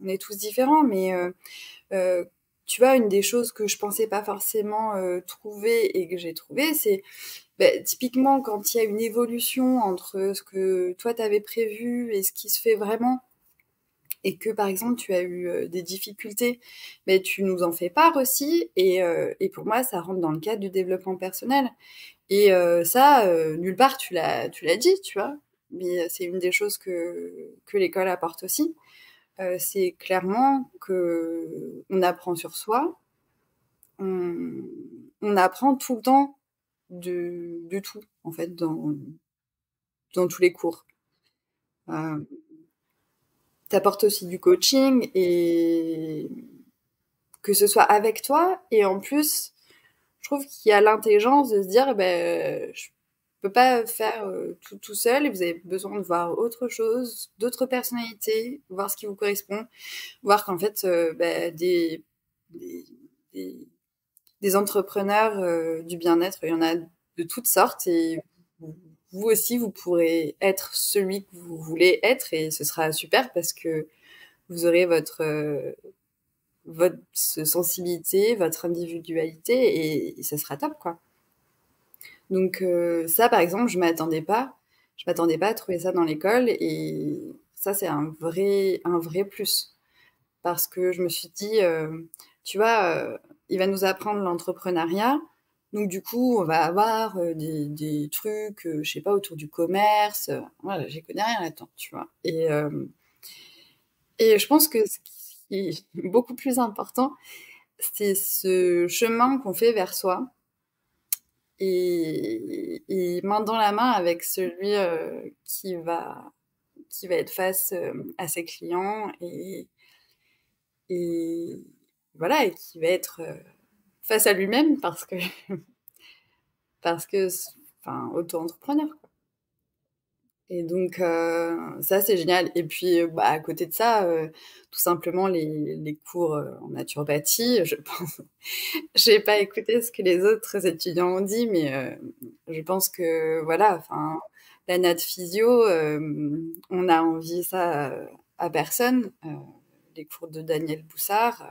B: On est tous différents, mais tu vois, une des choses que je pensais pas forcément trouver et que j'ai trouvé, c'est typiquement quand il y a une évolution entre ce que toi t'avais prévu et ce qui se fait vraiment, et que par exemple tu as eu des difficultés, mais tu nous en fais part aussi. Et pour moi, ça rentre dans le cadre du développement personnel. Et ça, nulle part tu l'as dit, tu vois. Mais c'est une des choses que l'école apporte aussi. C'est clairement que on apprend sur soi, on, on apprend tout le temps de tout, en fait, dans tous les cours. Euh, T'apportes aussi du coaching, et que ce soit avec toi, et en plus, je trouve qu'il y a l'intelligence de se dire, je peux pas faire tout seul, et vous avez besoin de voir autre chose, d'autres personnalités, voir ce qui vous correspond, voir qu'en fait, des, des, des entrepreneurs du bien-être, il y en a de toutes sortes, et vous aussi, vous pourrez être celui que vous voulez être, et ce sera super parce que vous aurez votre sensibilité, votre individualité, et ça sera top, quoi. Donc ça, par exemple, je m'attendais pas à trouver ça dans l'école, et ça, c'est un vrai plus. Parce que je me suis dit, tu vois, il va nous apprendre l'entrepreneuriat. Donc du coup, on va avoir des trucs, je sais pas, autour du commerce. Voilà, j'y connais rien là-dedans, tu vois. Et je pense que ce qui est beaucoup plus important, c'est ce chemin qu'on fait vers soi, et main dans la main avec celui qui va être face à ses clients, et voilà, et qui va être face à lui-même parce que enfin, auto-entrepreneur, quoi. Et donc ça, c'est génial. Et puis à côté de ça, tout simplement les cours en naturopathie, je pense. J'ai pas écouté ce que les autres étudiants ont dit, mais je pense que voilà, enfin, la nat physio, on a envie ça à personne. Les cours de Daniel Boussard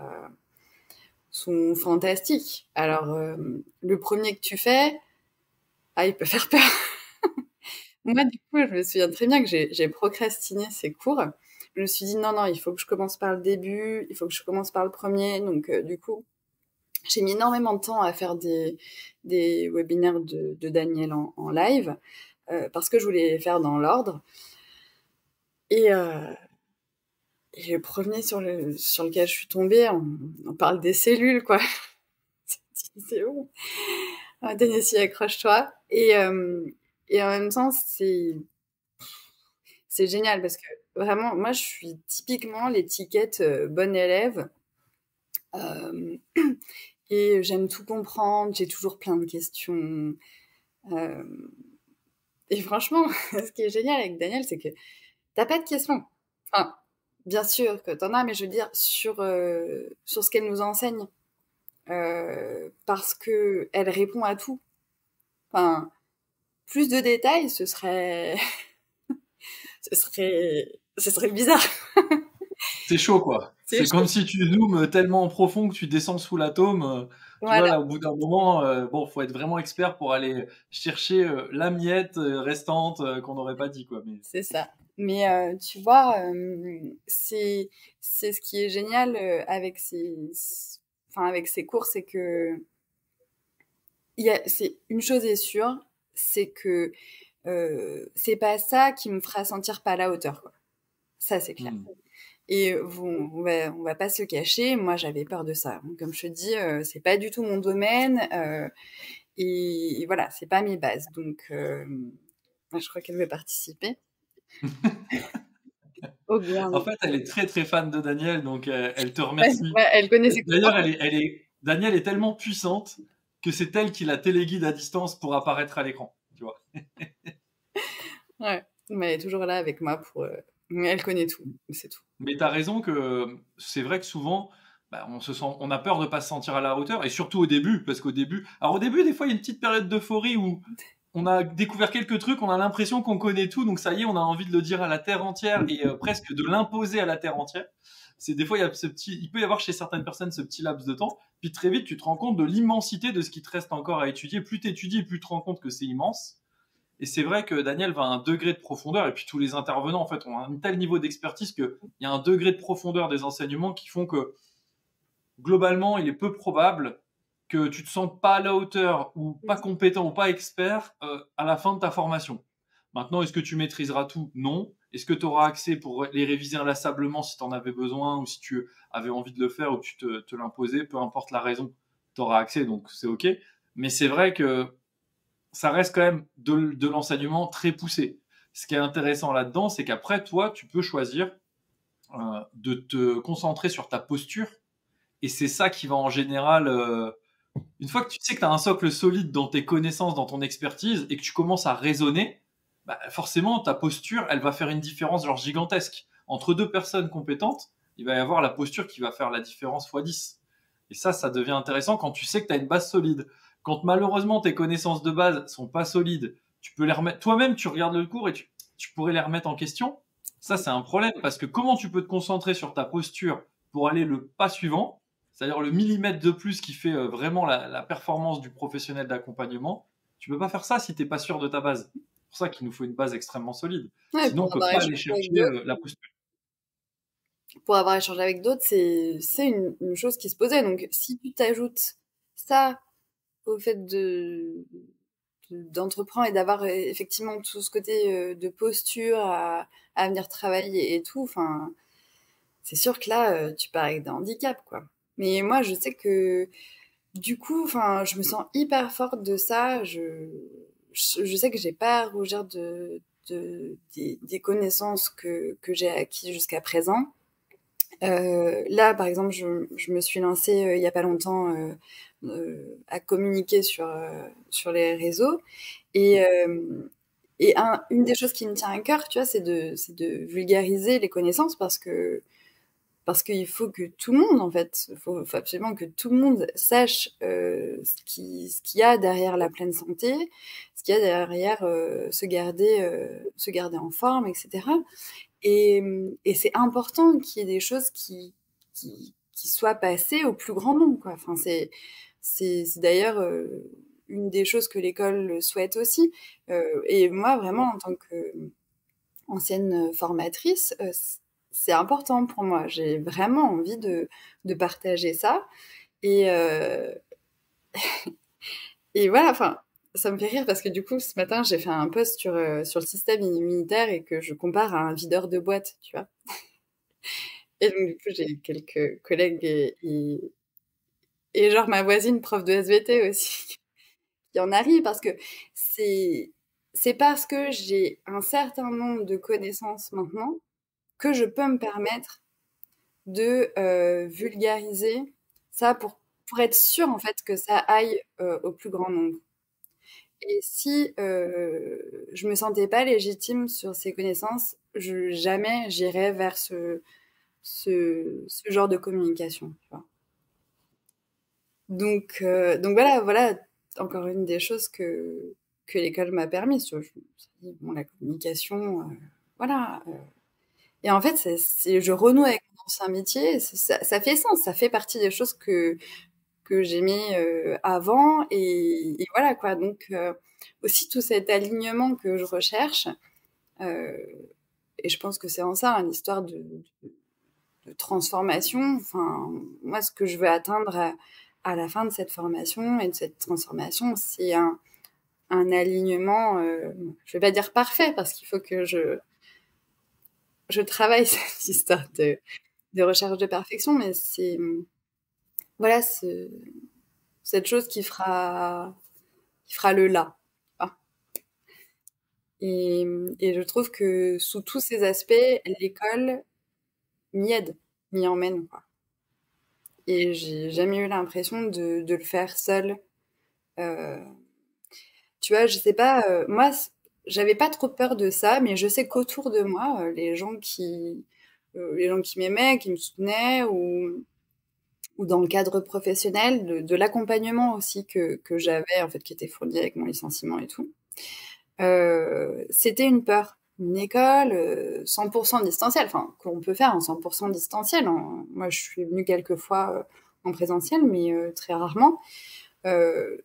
B: sont fantastiques. Alors, le premier que tu fais, ah, il peut faire peur. Moi, du coup, je me souviens très bien que j'ai procrastiné ces cours. Je me suis dit, non, non, il faut que je commence par le début, il faut que je commence par le premier. Donc, du coup, j'ai mis énormément de temps à faire des webinaires de Daniel en live, parce que je voulais les faire dans l'ordre. Et, et le premier sur lequel je suis tombée, on parle des cellules, quoi. C'est où? Ah, Tennessee, accroche-toi. Et en même temps, c'est génial parce que vraiment, moi, je suis typiquement l'étiquette bonne élève. Euh, et j'aime tout comprendre, j'ai toujours plein de questions. Euh, Et franchement, ce qui est génial avec Daniel, c'est que t'as pas de questions. Enfin, bien sûr que t'en as, mais je veux dire, sur ce qu'elle nous enseigne. Parce que elle répond à tout. Enfin, plus de détails, ce serait bizarre.
A: C'est chaud, quoi.
B: C'est
A: C'est comme
B: chaud.
A: si tu zoomes tellement en profond que tu descends sous l'atome. Tu vois,
B: Voilà,
A: là, au bout d'un moment, bon, faut être vraiment expert pour aller chercher la miette restante qu'on n'aurait pas dit, quoi. Mais
B: c'est ça. Mais tu vois, c'est ce qui est génial enfin, avec ces cours, c'est que c'est une chose est sûre, c'est que c'est pas ça qui me fera sentir pas à la hauteur, quoi. Ça, c'est clair.
A: hmm.
B: Et bon, on va pas se cacher, moi j'avais peur de ça. Comme je te dis, c'est pas du tout mon domaine, et voilà, c'est pas mes bases. Donc, je crois qu'elle veut participer. Oh bien.
A: En fait, elle est très très fan de Daniel, donc elle te
B: Ouais,
A: remercie.
B: ouais, elle connaît ses
A: D'ailleurs,
B: cours.
A: Daniel est tellement puissante que c'est elle qui la téléguide à distance pour apparaître à l'écran. Tu vois.
B: Ouais, mais elle est toujours là avec moi pour. Mais elle connaît tout, c'est tout.
A: Mais tu as raison que c'est vrai que souvent, bah, on a peur de pas se sentir à la hauteur, et surtout au début, parce qu'au début, alors au début, des fois, il y a une petite période d'euphorie où on a découvert quelques trucs, on a l'impression qu'on connaît tout, donc ça y est, on a envie de le dire à la terre entière et presque de l'imposer à la terre entière. C'est des fois, il peut y avoir chez certaines personnes ce petit laps de temps, puis très vite, tu te rends compte de l'immensité de ce qui te reste encore à étudier. Plus tu étudies, plus tu te rends compte que c'est immense. Et c'est vrai que Daniel va à un degré de profondeur, et puis tous les intervenants, en fait, ont un tel niveau d'expertise qu'il y a un degré de profondeur des enseignements qui font que, globalement, il est peu probable que tu te sentes pas à la hauteur, ou pas compétent, ou pas expert à la fin de ta formation. Maintenant, est-ce que tu maîtriseras tout? Non. Est-ce que tu auras accès pour les réviser inlassablement si tu en avais besoin, ou si tu avais envie de le faire, ou que tu te l'imposais, peu importe la raison, tu auras accès, donc c'est OK. Mais c'est vrai que ça reste quand même de l'enseignement très poussé. Ce qui est intéressant là-dedans, c'est qu'après, toi, tu peux choisir de te concentrer sur ta posture. Et c'est ça qui va en général, une fois que tu sais que tu as un socle solide dans tes connaissances, dans ton expertise, et que tu commences à raisonner, bah, forcément, ta posture, elle va faire une différence genre gigantesque. Entre deux personnes compétentes, il va y avoir la posture qui va faire la différence fois 10. Et ça devient intéressant quand tu sais que tu as une base solide. Quand malheureusement tes connaissances de base sont pas solides, tu peux les remettre. Toi-même, tu regardes le cours et tu pourrais les remettre en question. Ça, c'est un problème parce que comment tu peux te concentrer sur ta posture pour aller le pas suivant, c'est-à-dire le millimètre de plus qui fait vraiment la performance du professionnel d'accompagnement. Tu peux pas faire ça si t'es pas sûr de ta base. C'est pour ça qu'il nous faut une base extrêmement solide.
B: Ouais,
A: Sinon, on peut pas aller chercher la posture.
B: pour avoir échangé avec d'autres, c'est une chose qui se posait. Donc, si tu t'ajoutes ça au fait d'entreprendre et d'avoir effectivement tout ce côté de posture à venir travailler et tout, enfin, c'est sûr que là, tu pars avec des handicaps, quoi. Mais moi, je sais que du coup, enfin, je me sens hyper forte de ça. Je sais que j'ai pas à rougir des connaissances que j'ai acquises jusqu'à présent. Là, par exemple, je me suis lancée il y a pas longtemps à communiquer sur les réseaux. Et, une des choses qui me tient à cœur, tu vois, c'est de vulgariser les connaissances parce qu'il faut que tout le monde, en fait, faut absolument que tout le monde sache ce qu'il y a derrière la pleine santé, ce qu'il y a derrière se garder en forme, etc. Et c'est important qu'il y ait des choses qui soient passées au plus grand nombre, quoi. Enfin, c'est d'ailleurs une des choses que l'école souhaite aussi. Et moi, vraiment, en tant qu'ancienne formatrice, c'est important pour moi. J'ai vraiment envie de partager ça. Et, et voilà, enfin, ça me fait rire parce que du coup, ce matin, j'ai fait un post sur le système immunitaire et que je compare à un videur de boîte, tu vois. Et donc, du coup, j'ai quelques collègues et genre ma voisine, prof de SVT aussi, qui en arrive parce que c'est, c'est parce que j'ai un certain nombre de connaissances maintenant que je peux me permettre de vulgariser ça pour être sûre en fait que ça aille au plus grand nombre. Et si je me sentais pas légitime sur ces connaissances, jamais j'irais vers ce genre de communication, tu vois. Donc voilà, encore une des choses que l'école m'a permis. Je me suis dit, bon, la communication, voilà. Et en fait, je renoue avec mon ancien métier. Ça fait sens, ça fait partie des choses que j'aimais avant. Et voilà, quoi. Donc, aussi, tout cet alignement que je recherche, euh, et je pense que c'est en ça, hein, l'histoire de transformation. Enfin, moi, ce que je veux atteindre à la fin de cette formation et de cette transformation, c'est un alignement, je vais pas dire parfait, parce qu'il faut que je travaille cette histoire de recherche de perfection, mais c'est, voilà, cette chose qui fera le là. Ah. Et je trouve que sous tous ces aspects, l'école m'y aide, m'y emmène, quoi. Et j'ai jamais eu l'impression de le faire seule. Euh, Tu vois, je sais pas, moi, j'avais pas trop peur de ça, mais je sais qu'autour de moi, les gens qui m'aimaient, qui me soutenaient, ou dans le cadre professionnel, de l'accompagnement aussi que j'avais, en fait, qui était fourni avec mon licenciement et tout, c'était une peur. Une école 100% distancielle, enfin, qu'on peut faire en 100% distanciel. Moi, je suis venue quelques fois en présentiel, mais très rarement. Euh,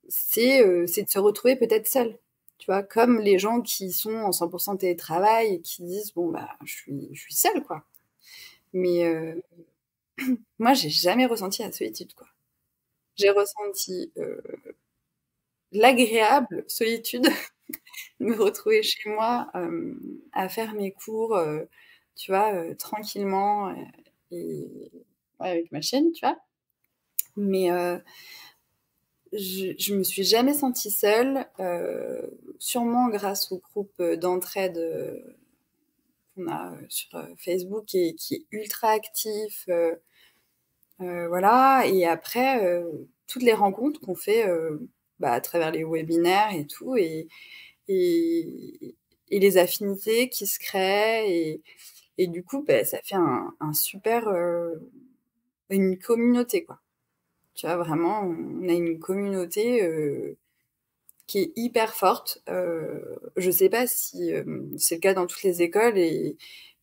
B: c'est de se retrouver peut-être seul. Tu vois, comme les gens qui sont en 100% télétravail et qui disent, bon, bah, je suis seule, quoi. Mais moi, j'ai jamais ressenti la solitude, quoi. J'ai ressenti l'agréable solitude de me retrouver chez moi à faire mes cours, tu vois, tranquillement et ouais, avec ma chaîne, tu vois. Mais je me suis jamais sentie seule, sûrement grâce au groupe d'entraide qu'on a sur Facebook et qui est ultra actif. Voilà. Et après, toutes les rencontres qu'on fait bah, à travers les webinaires et tout, et, et les affinités qui se créent. Et du coup, bah, ça fait un super, une communauté, quoi. Tu vois, vraiment, on a une communauté qui est hyper forte. Je sais pas si c'est le cas dans toutes les écoles et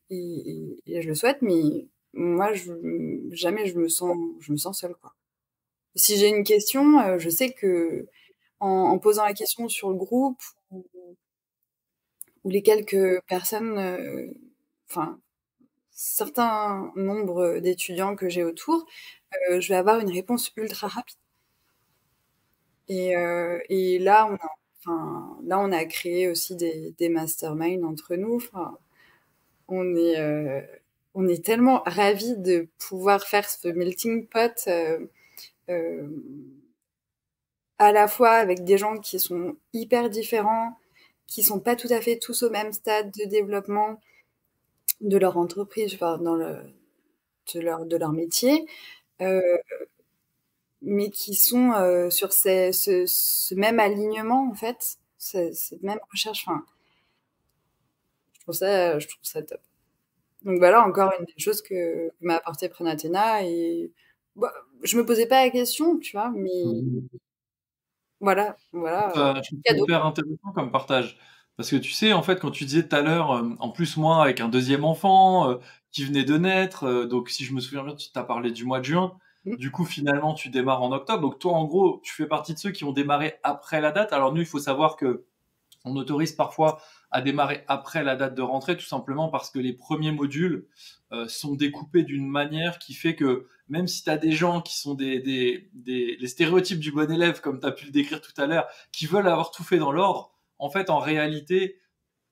B: je le souhaite, mais moi, jamais je me sens seule, quoi. Si j'ai une question, je sais que en posant la question sur le groupe ou les quelques personnes, enfin, certains nombres d'étudiants que j'ai autour, je vais avoir une réponse ultra rapide. Et là, on a créé aussi des masterminds entre nous. Enfin, on est, euh, on est tellement ravis de pouvoir faire ce melting pot euh, à la fois avec des gens qui sont hyper différents, qui sont pas tout à fait tous au même stade de développement de leur entreprise, enfin, de leur métier, euh, mais qui sont sur ce même alignement, en fait, cette même recherche. Enfin, je trouve ça top. Donc voilà, encore une des choses que m'a apporté Prenatena. Et bah, je me posais pas la question, tu vois, mais voilà, voilà,
A: Je trouve ça
B: cadeau.
A: hyper intéressant comme partage. Parce que tu sais, en fait, quand tu disais tout à l'heure, en plus, moi, avec un deuxième enfant qui venait de naître, donc si je me souviens bien, tu t'as parlé du mois de juin.
B: Mm.
A: Du coup, finalement, tu démarres en octobre. Donc toi, en gros, tu fais partie de ceux qui ont démarré après la date. Alors nous, il faut savoir que on autorise parfois à démarrer après la date de rentrée, tout simplement parce que les premiers modules sont découpés d'une manière qui fait que même si tu as des gens qui sont les stéréotypes du bon élève, comme tu as pu le décrire tout à l'heure, qui veulent avoir tout fait dans l'ordre, en fait, en réalité,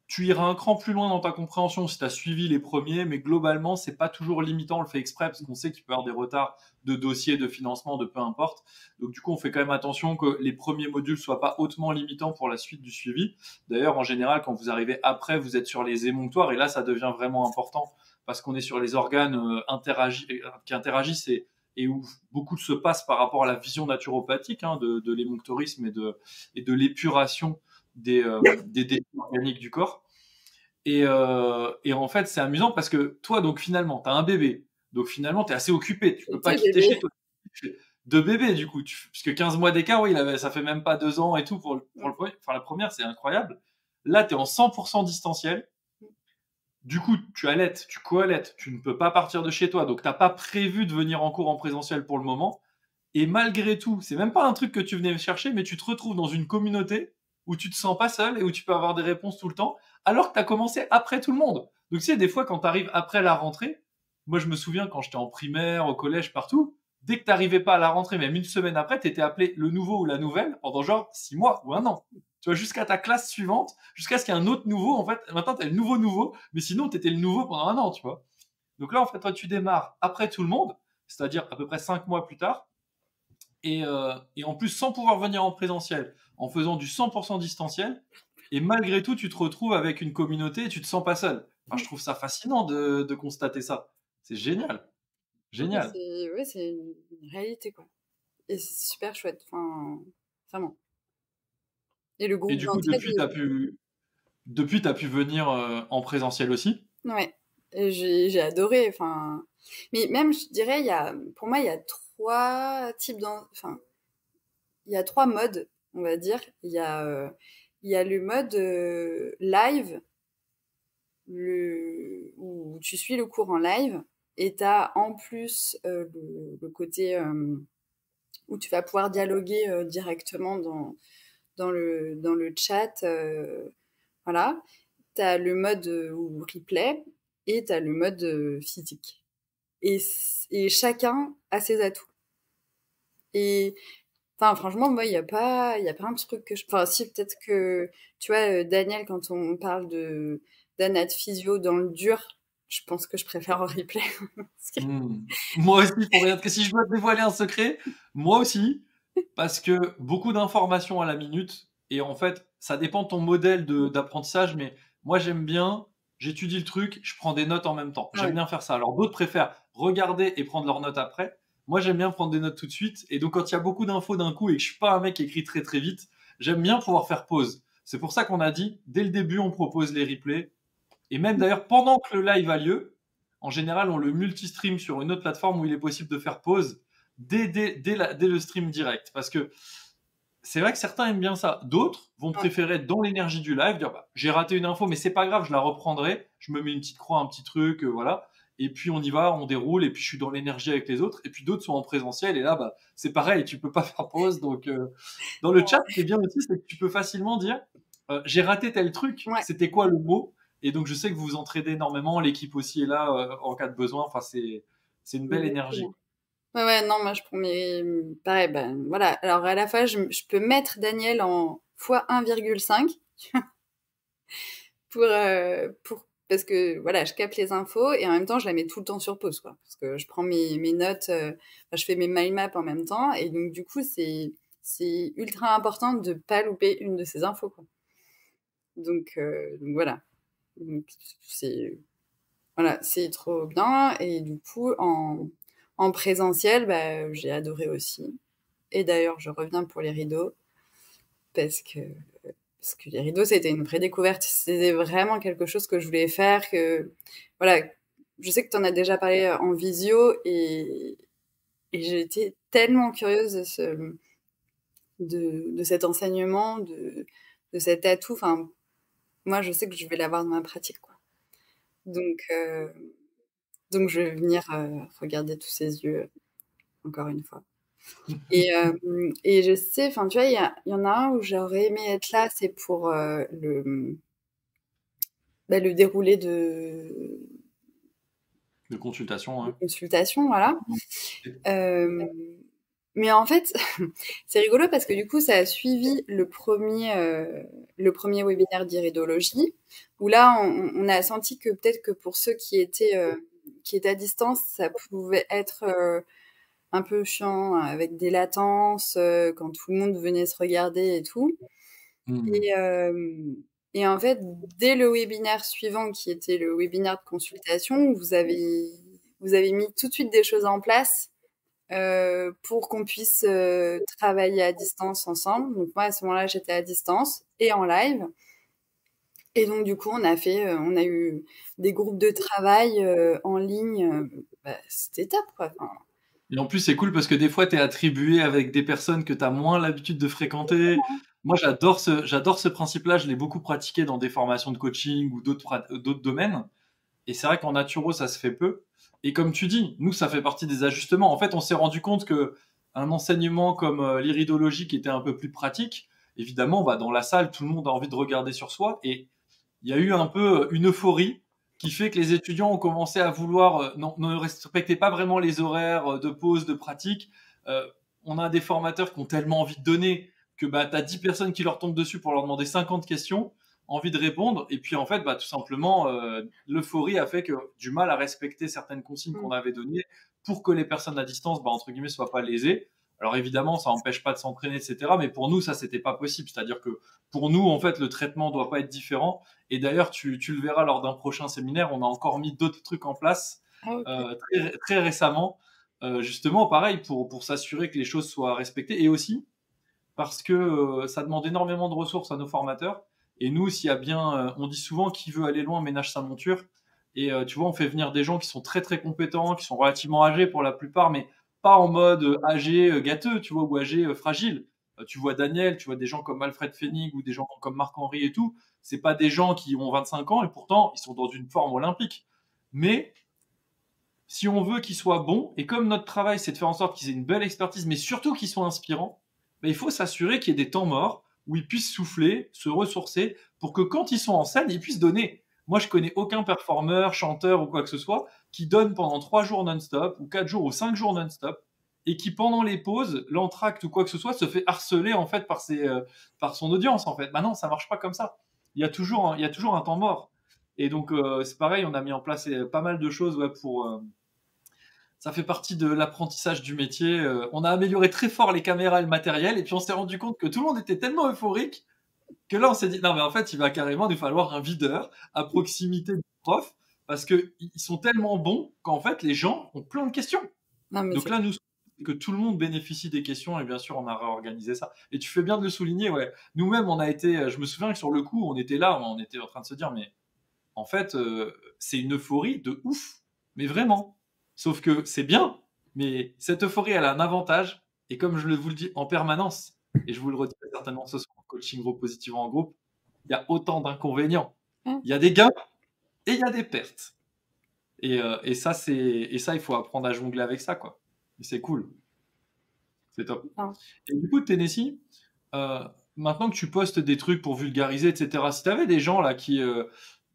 A: tu iras un cran plus loin dans ta compréhension si tu as suivi les premiers, mais globalement, c'est pas toujours limitant, on le fait exprès parce qu'on sait qu'il peut y avoir des retards de dossiers, de financement, de peu importe. Donc du coup, on fait quand même attention que les premiers modules soient pas hautement limitants pour la suite du suivi. D'ailleurs, en général, quand vous arrivez après, vous êtes sur les émonctoires et là, ça devient vraiment important parce qu'on est sur les organes qui interagissent et où beaucoup se passe par rapport à la vision naturopathique de l'émonctorisme et de l'épuration des déchets organiques du corps. Et en fait, c'est amusant parce que toi, donc finalement, tu as un bébé. Donc finalement, tu es assez occupé. Tu peux pas
B: Petit
A: quitter chez
B: bébé.
A: toi. Deux bébés, du coup. Puisque 15 mois d'écart, oui, ça fait même pas 2 ans et tout pour le premier. Enfin, la première, c'est incroyable. Là, tu es en 100% distanciel. Du coup, tu allaites, tu co-allaites, tu ne peux pas partir de chez toi. Donc, tu n'as pas prévu de venir en cours en présentiel pour le moment. Et malgré tout, c'est même pas un truc que tu venais chercher, mais tu te retrouves dans une communauté où tu te sens pas seul et où tu peux avoir des réponses tout le temps, alors que tu as commencé après tout le monde. Donc, tu sais, des fois, quand tu arrives après la rentrée, moi, je me souviens quand j'étais en primaire, au collège, partout, dès que tu n'arrivais pas à la rentrée, même une semaine après, tu étais appelé le nouveau ou la nouvelle pendant genre 6 mois ou un an. Tu vois, jusqu'à ta classe suivante, jusqu'à ce qu'il y ait un autre nouveau. En fait, maintenant, tu as le nouveau, mais sinon, tu étais le nouveau pendant un an, tu vois. Donc là, en fait, toi, tu démarres après tout le monde, c'est-à-dire à peu près 5 mois plus tard, et en plus sans pouvoir venir en présentiel, en faisant du 100% distanciel, et malgré tout, tu te retrouves avec une communauté et tu te sens pas seul. Enfin, je trouve ça fascinant de constater ça. C'est génial, génial.
B: C'est une réalité, quoi. Et c'est super chouette, enfin, vraiment. Et le
A: Et
B: groupe
A: du coup,
B: d'entraide,
A: depuis, t'as pu venir en présentiel aussi.
B: ouais, et j'ai adoré, enfin. Mais même, je dirais, pour moi, il y a trois types enfin, il y a trois modes, on va dire. Il y a le mode live, où tu suis le cours en live, et tu as en plus le côté où tu vas pouvoir dialoguer directement dans le chat. Voilà. Tu as le mode replay et tu as le mode physique. Et chacun a ses atouts. Et enfin, franchement, moi, il y a pas un truc que je. Enfin, si, peut-être que, tu vois, Daniel, quand on parle d'anat physio dans le dur, je pense que je préfère en replay. Parce que-
A: Moi aussi, pour rien que si je dois te dévoiler un secret, moi aussi, parce que beaucoup d'informations à la minute, et en fait, ça dépend de ton modèle d'apprentissage, mais moi j'aime bien, j'étudie le truc, je prends des notes en même temps.
B: Ah
A: J'aime
B: ouais.
A: bien faire ça. Alors d'autres préfèrent regarder et prendre leurs notes après. Moi j'aime bien prendre des notes tout de suite, et donc quand il y a beaucoup d'infos d'un coup et que je suis pas un mec qui écrit très très vite, j'aime bien pouvoir faire pause. C'est pour ça qu'on a dit, dès le début, on propose les replays, et même d'ailleurs, pendant que le live a lieu, en général, on le multi-stream sur une autre plateforme où il est possible de faire pause dès le stream direct. Parce que c'est vrai que certains aiment bien ça. D'autres vont
B: Ouais.
A: préférer être dans l'énergie du live, dire bah, j'ai raté une info, mais c'est pas grave, je la reprendrai. Je me mets une petite croix, un petit truc, voilà. Et puis on y va, on déroule, et puis je suis dans l'énergie avec les autres. Et puis d'autres sont en présentiel, et là, bah, c'est pareil, tu peux pas faire pause. Donc, dans le chat, ce qui est bien aussi, c'est que tu peux facilement dire j'ai raté tel truc,
B: Ouais.
A: c'était quoi le mot? Et donc, je sais que vous vous entraidez énormément, l'équipe aussi est là en cas de besoin. Enfin, c'est une belle énergie.
B: Exactement. Ouais, ouais, non, moi je prends mes. Pareil, ben voilà. Alors à la fois, je peux mettre Daniel en fois 1,5 parce que voilà, je capte les infos et en même temps, je la mets tout le temps sur pause, quoi. Parce que je prends mes notes, enfin, je fais mes mind maps en même temps et donc du coup, c'est ultra important de pas louper une de ces infos, quoi. Donc voilà. Donc, c'est voilà, c'est trop bien et du coup, en présentiel, bah, j'ai adoré aussi. Et d'ailleurs, je reviens pour les rideaux parce que, parce que les rideaux, c'était une vraie découverte. C'était vraiment quelque chose que je voulais faire. Voilà, je sais que tu en as déjà parlé en visio et j'étais tellement curieuse de cet enseignement, de cet atout. Enfin, moi, je sais que je vais l'avoir dans ma pratique, quoi. Donc, euh, donc je vais venir regarder tous ces yeux encore une fois. Et je sais, enfin, tu vois, il y en a un où j'aurais aimé être là, c'est pour le déroulé
A: De consultation,
B: de
A: hein.
B: consultation, voilà. Euh, mais en fait, c'est rigolo parce que du coup, ça a suivi le premier webinaire d'iridologie, où là, on a senti que peut-être que pour ceux qui étaient à distance, ça pouvait être un peu chiant, avec des latences, quand tout le monde venait se regarder et tout.
A: Hmm.
B: Et, et en fait, dès le webinaire suivant, qui était le webinaire de consultation, vous avez mis tout de suite des choses en place pour qu'on puisse travailler à distance ensemble. Donc moi, à ce moment-là, j'étais à distance et en live. Et donc, du coup, on a eu des groupes de travail en ligne. C'était top, quoi. Enfin,
A: Et en plus, c'est cool parce que des fois, tu es attribué avec des personnes que tu as moins l'habitude de fréquenter. Moi, j'adore ce principe-là. Je l'ai beaucoup pratiqué dans des formations de coaching ou d'autres domaines. Et c'est vrai qu'en naturo, ça se fait peu. Et comme tu dis, nous, ça fait partie des ajustements. En fait, on s'est rendu compte que un enseignement comme l'iridologie qui était un peu plus pratique, évidemment, bah, dans la salle, tout le monde a envie de regarder sur soi. Et il y a eu un peu une euphorie qui fait que les étudiants ont commencé à vouloir, ne respecter pas vraiment les horaires de pause, de pratique. Euh, on a des formateurs qui ont tellement envie de donner que bah, tu as 10 personnes qui leur tombent dessus pour leur demander 50 questions, envie de répondre. Et puis en fait, bah, tout simplement, l'euphorie a fait que du mal à respecter certaines consignes qu'on
B: mm,
A: avait données pour que les personnes à distance, bah, entre guillemets, soient pas lésées. Alors évidemment, ça n'empêche pas de s'entraîner, etc. Mais pour nous, ça, c'était pas possible. C'est-à-dire que pour nous, en fait, le traitement doit pas être différent. Et d'ailleurs, tu le verras lors d'un prochain séminaire, on a encore mis d'autres trucs en place
B: ah, ok.
A: très récemment, justement, pareil, pour s'assurer que les choses soient respectées. Et aussi parce que ça demande énormément de ressources à nos formateurs. Et nous, s'il y a bien, on dit souvent qui veut aller loin ménage sa monture. Et tu vois, on fait venir des gens qui sont très très compétents, qui sont relativement âgés pour la plupart, mais pas en mode âgé gâteux, tu vois, ou âgé fragile. Tu vois Daniel, tu vois des gens comme Alfred Pfennig ou des gens comme Marc-Henri et tout. C'est pas des gens qui ont 25 ans et pourtant ils sont dans une forme olympique. Mais si on veut qu'ils soient bons, et comme notre travail c'est de faire en sorte qu'ils aient une belle expertise, mais surtout qu'ils soient inspirants, ben, il faut s'assurer qu'il y ait des temps morts où ils puissent souffler, se ressourcer, pour que quand ils sont en scène, ils puissent donner. Moi, je connais aucun performeur, chanteur ou quoi que ce soit qui donne pendant 3 jours non-stop, ou 4 jours, ou 5 jours non-stop, et qui pendant les pauses, l'entracte ou quoi que ce soit, se fait harceler en fait par son audience en fait. Bah non, ça marche pas comme ça. Il y a toujours un temps mort. Et donc c'est pareil, on a mis en place pas mal de choses ouais, pour ça fait partie de l'apprentissage du métier. On a amélioré très fort les caméras et le matériel, et puis on s'est rendu compte que tout le monde était tellement euphorique que là, on s'est dit, non, mais en fait, il va carrément nous falloir un videur à proximité du prof, parce qu'ils sont tellement bons qu'en fait, les gens ont plein de questions.
B: Non, mais
A: Donc là, nous, que tout le monde bénéficie des questions, et bien sûr, on a réorganisé ça. Et tu fais bien de le souligner, ouais. Nous-mêmes, on a été, je me souviens que sur le coup, on était là, on était en train de se dire, mais en fait, c'est une euphorie de ouf, mais vraiment. Sauf que c'est bien, mais cette euphorie, elle a un avantage, et comme je vous le dis en permanence, et je vous le redirai certainement ce soir en coaching groupe positivement en groupe, il y a autant d'inconvénients.
B: hein,
A: Il y a des gains et il y a des pertes. Et ça, il faut apprendre à jongler avec ça, quoi. Et c'est cool, c'est top.
B: hein.
A: Et du coup, Tennessee, euh, maintenant que tu postes des trucs pour vulgariser, etc., si tu avais des gens là qui,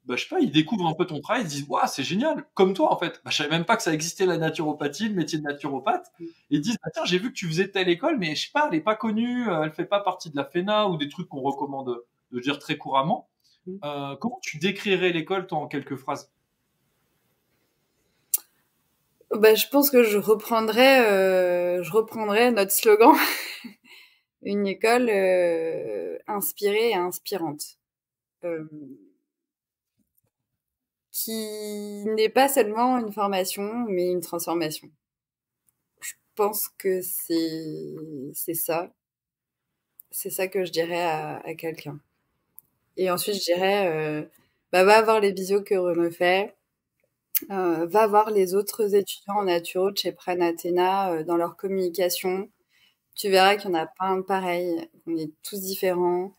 A: bah, je sais pas, ils découvrent un peu ton travail, ils se disent, waouh, c'est génial, comme toi en fait. Bah, je savais même pas que ça existait la naturopathie, le métier de naturopathe. Et ils disent, bah, tiens, j'ai vu que tu faisais telle école, mais je sais pas, elle est pas connue, elle fait pas partie de la FENA ou des trucs qu'on recommande de dire très couramment. Comment tu décrirais l'école, toi, en quelques phrases?
B: Bah, je pense que je reprendrais notre slogan, une école inspirée et inspirante, euh, qui n'est pas seulement une formation, mais une transformation. Je pense que c'est ça que je dirais à quelqu'un. Et ensuite, je dirais, bah, va voir les visios que Renaud fait, va voir les autres étudiants en naturo de chez Pranathéna dans leur communication. Tu verras qu'il y en a pas un de pareil, qu'on est tous différents,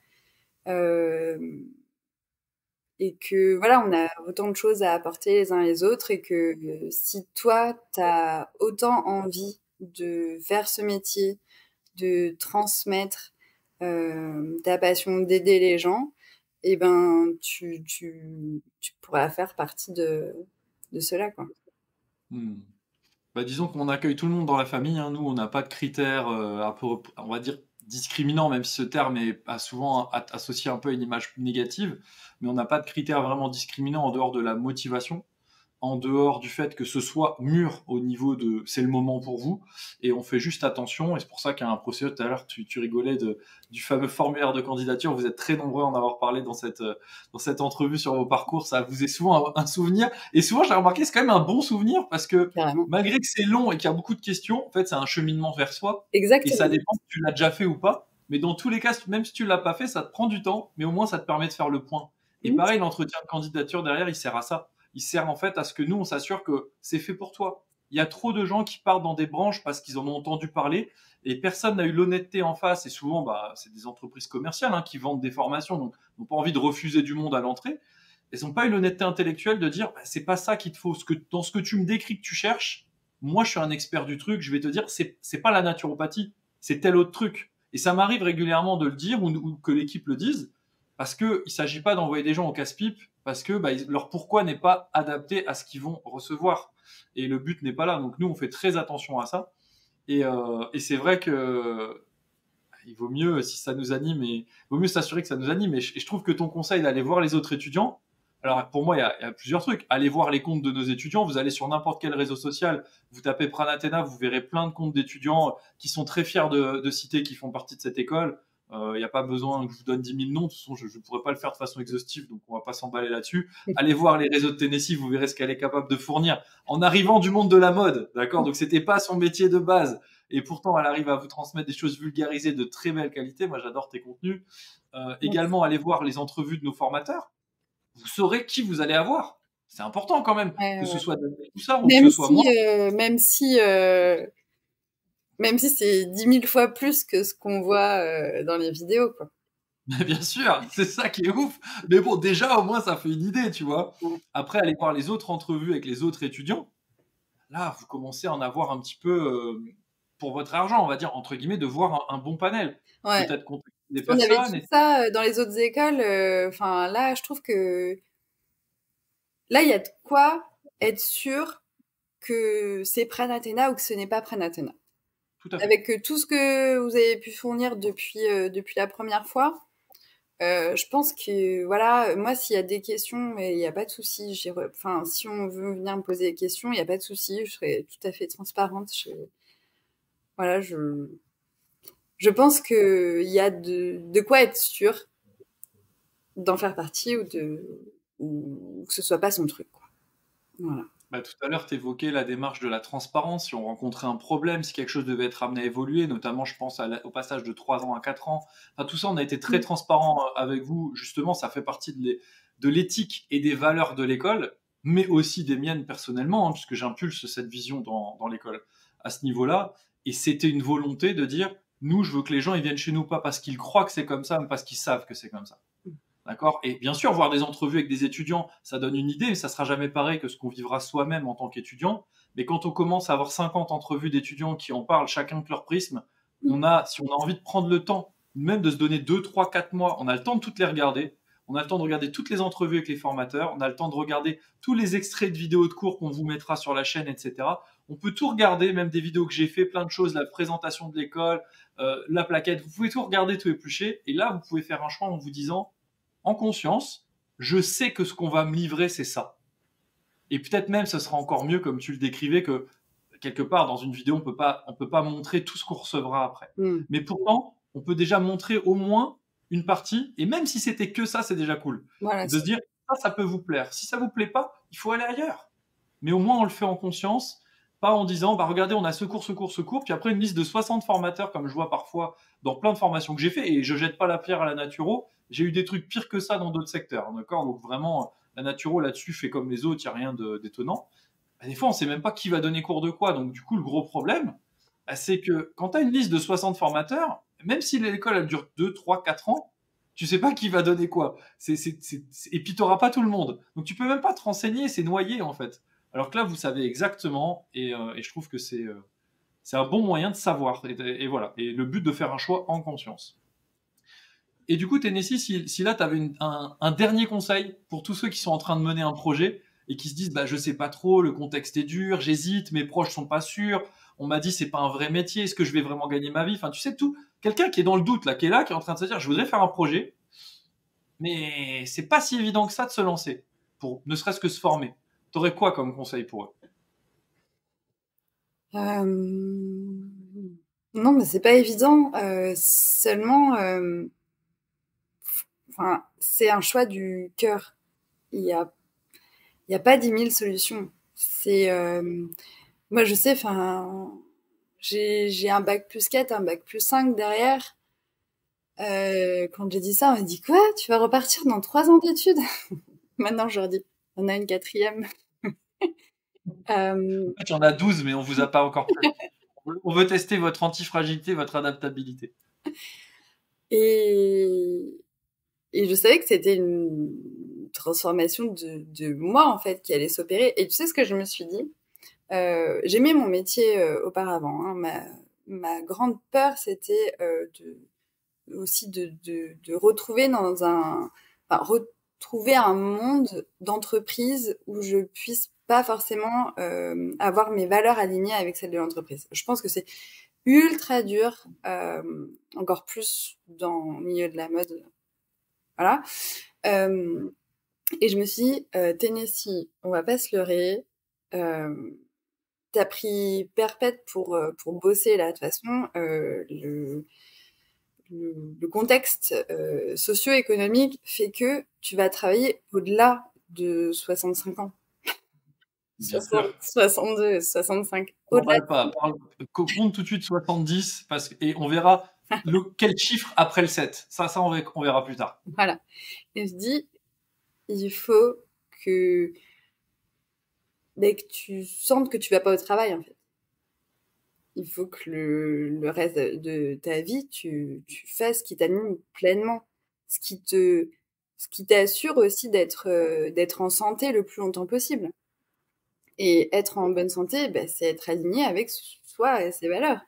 B: euh, et que voilà, on a autant de choses à apporter les uns les autres, et que si toi, tu as autant envie de faire ce métier, de transmettre ta passion, d'aider les gens, et ben tu pourras faire partie de cela, quoi.
A: Hmm. Bah, disons qu'on accueille tout le monde dans la famille, hein. Nous, on n'a pas de critères, un peu, on va dire, discriminants, même si ce terme a souvent associé un peu à une image négative, mais on n'a pas de critères vraiment discriminants en dehors de la motivation. en dehors du fait que ce soit mûr au niveau de c'est le moment pour vous, et on fait juste attention, et c'est pour ça qu'il y a un procédure. Tout à l'heure, tu rigolais du fameux formulaire de candidature. Vous êtes très nombreux à en avoir parlé dans cette entrevue sur vos parcours. Ça vous est souvent un souvenir, et souvent j'ai remarqué c'est quand même un bon souvenir, parce que
B: Carrément.
A: malgré que c'est long et qu'il y a beaucoup de questions, en fait c'est un cheminement vers soi, et
B: Exactement.
A: ça dépend si tu l'as déjà fait ou pas, mais dans tous les cas, même si tu l'as pas fait, ça te prend du temps, mais au moins ça te permet de faire le point. Et pareil, l'entretien de candidature derrière, il sert à ça. Il sert en fait à ce que nous, on s'assure que c'est fait pour toi. Il y a trop de gens qui partent dans des branches parce qu'ils en ont entendu parler, et personne n'a eu l'honnêteté en face. Et souvent, c'est des entreprises commerciales, qui vendent des formations, donc n'ont pas envie de refuser du monde à l'entrée. Elles n'ont pas eu l'honnêteté intellectuelle de dire, c'est pas ça qu'il te faut. Dans ce que tu me décris que tu cherches, moi, je suis un expert du truc. Je vais te dire, c'est pas la naturopathie, c'est tel autre truc. Et ça m'arrive régulièrement de le dire, ou que l'équipe le dise, parce que il s'agit pas d'envoyer des gens au casse-pipe, parce que leur pourquoi n'est pas adapté à ce qu'ils vont recevoir. Et le but n'est pas là. Donc nous, on fait très attention à ça. Et c'est vrai que il vaut mieux, si ça nous anime, il vaut mieux s'assurer que ça nous anime. Et je trouve que ton conseil d'aller voir les autres étudiants, alors pour moi, il y a plusieurs trucs. Allez voir les comptes de nos étudiants. Vous allez sur n'importe quel réseau social, vous tapez Pranathéna, vous verrez plein de comptes d'étudiants qui sont très fiers de citer qu'ils font partie de cette école. Il n'y a pas besoin que je vous donne 10 000 noms. De toute façon, je ne pourrais pas le faire de façon exhaustive, donc on va pas s'emballer là-dessus. Allez voir les réseaux de Tennessee, vous verrez ce qu'elle est capable de fournir en arrivant du monde de la mode, d'accord? Donc c'était pas son métier de base, et pourtant elle arrive à vous transmettre des choses vulgarisées de très belle qualité. Moi, j'adore tes contenus. Également, allez voir les entrevues de nos formateurs. Vous saurez qui vous allez avoir. C'est important quand même, que ce soit tout ça ou que ce soit moi.
B: Même si c'est 10 000 fois plus que ce qu'on voit dans les vidéos, quoi.
A: Mais bien sûr, c'est ça qui est ouf. Mais bon, déjà, au moins, ça fait une idée, tu vois. Après, aller voir les autres entrevues avec les autres étudiants, là, vous commencez à en avoir un petit peu pour votre argent, on va dire, entre guillemets, de voir un bon panel.
B: Ouais.
A: Peut-être contacter des
B: On avait
A: personnes.
B: dit ça dans les autres écoles. Enfin, là, je trouve que là, il y a de quoi être sûr que c'est Pranathéna ou que ce n'est pas Pranathéna.
A: Tout à fait.
B: Avec tout ce que vous avez pu fournir depuis la première fois, je pense que, voilà, moi, s'il y a des questions, il n'y a pas de souci. Enfin, si on veut venir me poser des questions, il n'y a pas de souci. Je serai tout à fait transparente. Voilà, je pense qu'il y a de quoi être sûr d'en faire partie ou que ce soit pas son truc, quoi. Voilà.
A: Tout à l'heure, tu évoquais la démarche de la transparence. Si on rencontrait un problème, si quelque chose devait être amené à évoluer, notamment, je pense au passage de 3 ans à 4 ans. Enfin, tout ça, on a été très transparent avec vous. Justement, ça fait partie de l'éthique et des valeurs de l'école, mais aussi des miennes personnellement, puisque j'impulse cette vision dans l'école à ce niveau-là. Et c'était une volonté de dire, nous, je veux que les gens ils viennent chez nous pas parce qu'ils croient que c'est comme ça, mais parce qu'ils savent que c'est comme ça. D'accord? Et bien sûr, voir des entrevues avec des étudiants, ça donne une idée, mais ça sera jamais pareil que ce qu'on vivra soi-même en tant qu'étudiant. Mais quand on commence à avoir 50 entrevues d'étudiants qui en parlent chacun de leur prisme, si on a envie de prendre le temps, même de se donner 2, 3, 4 mois, on a le temps de toutes les regarder. On a le temps de regarder toutes les entrevues avec les formateurs. On a le temps de regarder tous les extraits de vidéos de cours qu'on vous mettra sur la chaîne, etc. On peut tout regarder, même des vidéos que j'ai fait, plein de choses, la présentation de l'école, la plaquette. Vous pouvez tout regarder, tout éplucher. Et là, vous pouvez faire un choix en vous disant, en conscience, je sais que ce qu'on va me livrer, c'est ça. Et peut-être même, ce sera encore mieux, comme tu le décrivais, que quelque part, dans une vidéo, on peut pas montrer tout ce qu'on recevra après. Mais pourtant, on peut déjà montrer au moins une partie, et même si c'était que ça, c'est déjà cool.
B: Voilà,
A: de se dire, ça peut vous plaire. Si ça vous plaît pas, il faut aller ailleurs. Mais au moins, on le fait en conscience, pas en disant, regardez, on a ce cours, puis après une liste de 60 formateurs, comme je vois parfois dans plein de formations que j'ai fait, et je jette pas la pierre à la naturo, j'ai eu des trucs pires que ça dans d'autres secteurs, d'accord? Donc vraiment, la naturo là-dessus fait comme les autres, il n'y a rien d'étonnant. Des fois, on ne sait même pas qui va donner cours de quoi. Donc du coup, le gros problème, c'est que quand tu as une liste de 60 formateurs, même si l'école elle dure 2, 3, 4 ans, tu sais pas qui va donner quoi. Et puis tu n'auras pas tout le monde. Donc tu peux même pas te renseigner, c'est noyé en fait. Alors que là, vous savez exactement, et je trouve que c'est un bon moyen de savoir. Et voilà. Et le but de faire un choix en conscience. Et du coup, Tennessee, si là, tu avais un dernier conseil pour tous ceux qui sont en train de mener un projet et qui se disent, je sais pas trop, le contexte est dur, j'hésite, mes proches sont pas sûrs, on m'a dit c'est pas un vrai métier, est-ce que je vais vraiment gagner ma vie? Enfin, tu sais tout. Quelqu'un qui est dans le doute là, qui est là, qui est en train de se dire, je voudrais faire un projet, mais c'est pas si évident que ça de se lancer, pour ne serait-ce que se former. T'aurais quoi comme conseil pour eux?
B: Non, mais c'est pas évident. Seulement, enfin, c'est un choix du cœur. Il y a pas 10 000 solutions. Moi, je sais, enfin, j'ai un bac plus 4, un bac plus 5 derrière. Quand j'ai dit ça, on m'a dit quoi? Tu vas repartir dans 3 ans d'études? Maintenant, je leur dis, on a une quatrième.
A: En fait, il y en a 12, mais on vous a pas encore pris. On veut tester votre antifragilité, votre adaptabilité.
B: Et, et je savais que c'était une transformation de moi, en fait, qui allait s'opérer. Et tu sais ce que je me suis dit? J'aimais mon métier auparavant. Hein. Ma grande peur, c'était aussi de retrouver retrouver un monde d'entreprise où je puisse pas forcément avoir mes valeurs alignées avec celles de l'entreprise. Je pense que c'est ultra dur, encore plus dans le milieu de la mode. Voilà. Et je me suis dit, Tennessee, on va pas se leurrer. T'as pris perpète pour bosser là. De toute façon, le contexte socio-économique fait que tu vas travailler au-delà de 65 ans.
A: Bien
B: 60,
A: sûr.
B: 62, 65. Au-delà
A: Parle pas, compte tout de suite 70 et on verra quel chiffre après le 7. Ça on verra plus tard.
B: Voilà. Et je dis, il faut que, que tu sentes que tu vas pas au travail, en fait. Il faut que le reste de ta vie, tu fasses ce qui t'anime pleinement. Ce qui te, ce qui t'assure aussi d'être en santé le plus longtemps possible. Et être en bonne santé, c'est être aligné avec soi et ses valeurs.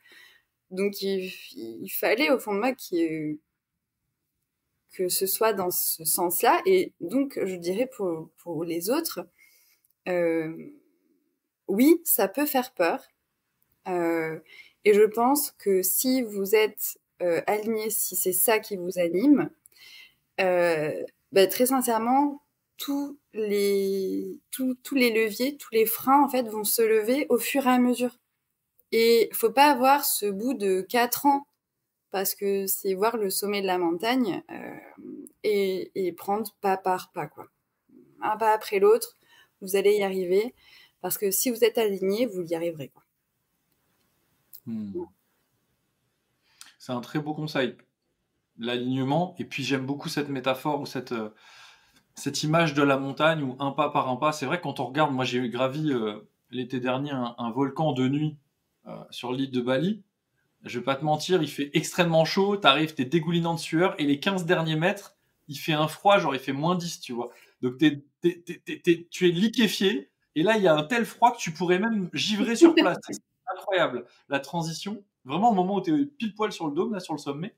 B: Donc, il fallait au fond de moi que ce soit dans ce sens-là. Et donc, je dirais pour les autres, oui, ça peut faire peur. Et je pense que si vous êtes aligné, si c'est ça qui vous anime, très sincèrement, tous les leviers, tous les freins, en fait, vont se lever au fur et à mesure. Et faut pas avoir ce bout de 4 ans, parce que c'est voir le sommet de la montagne et prendre pas par pas, quoi. Un pas après l'autre, vous allez y arriver, parce que si vous êtes aligné, vous y arriverez, quoi.
A: C'est un très beau conseil. L'alignement, et puis j'aime beaucoup cette métaphore ou cette image de la montagne où un pas par un pas. C'est vrai que quand on regarde, moi j'ai gravi l'été dernier un volcan de nuit sur l'île de Bali. Je vais pas te mentir, il fait extrêmement chaud, t'arrives, t'es dégoulinant de sueur, et les 15 derniers mètres, il fait un froid, genre il fait -10, tu vois. Donc tu es liquéfié, et là il y a un tel froid que tu pourrais même givrer sur place. C'est incroyable. La transition, vraiment au moment où t'es pile poil sur le dôme, là sur le sommet.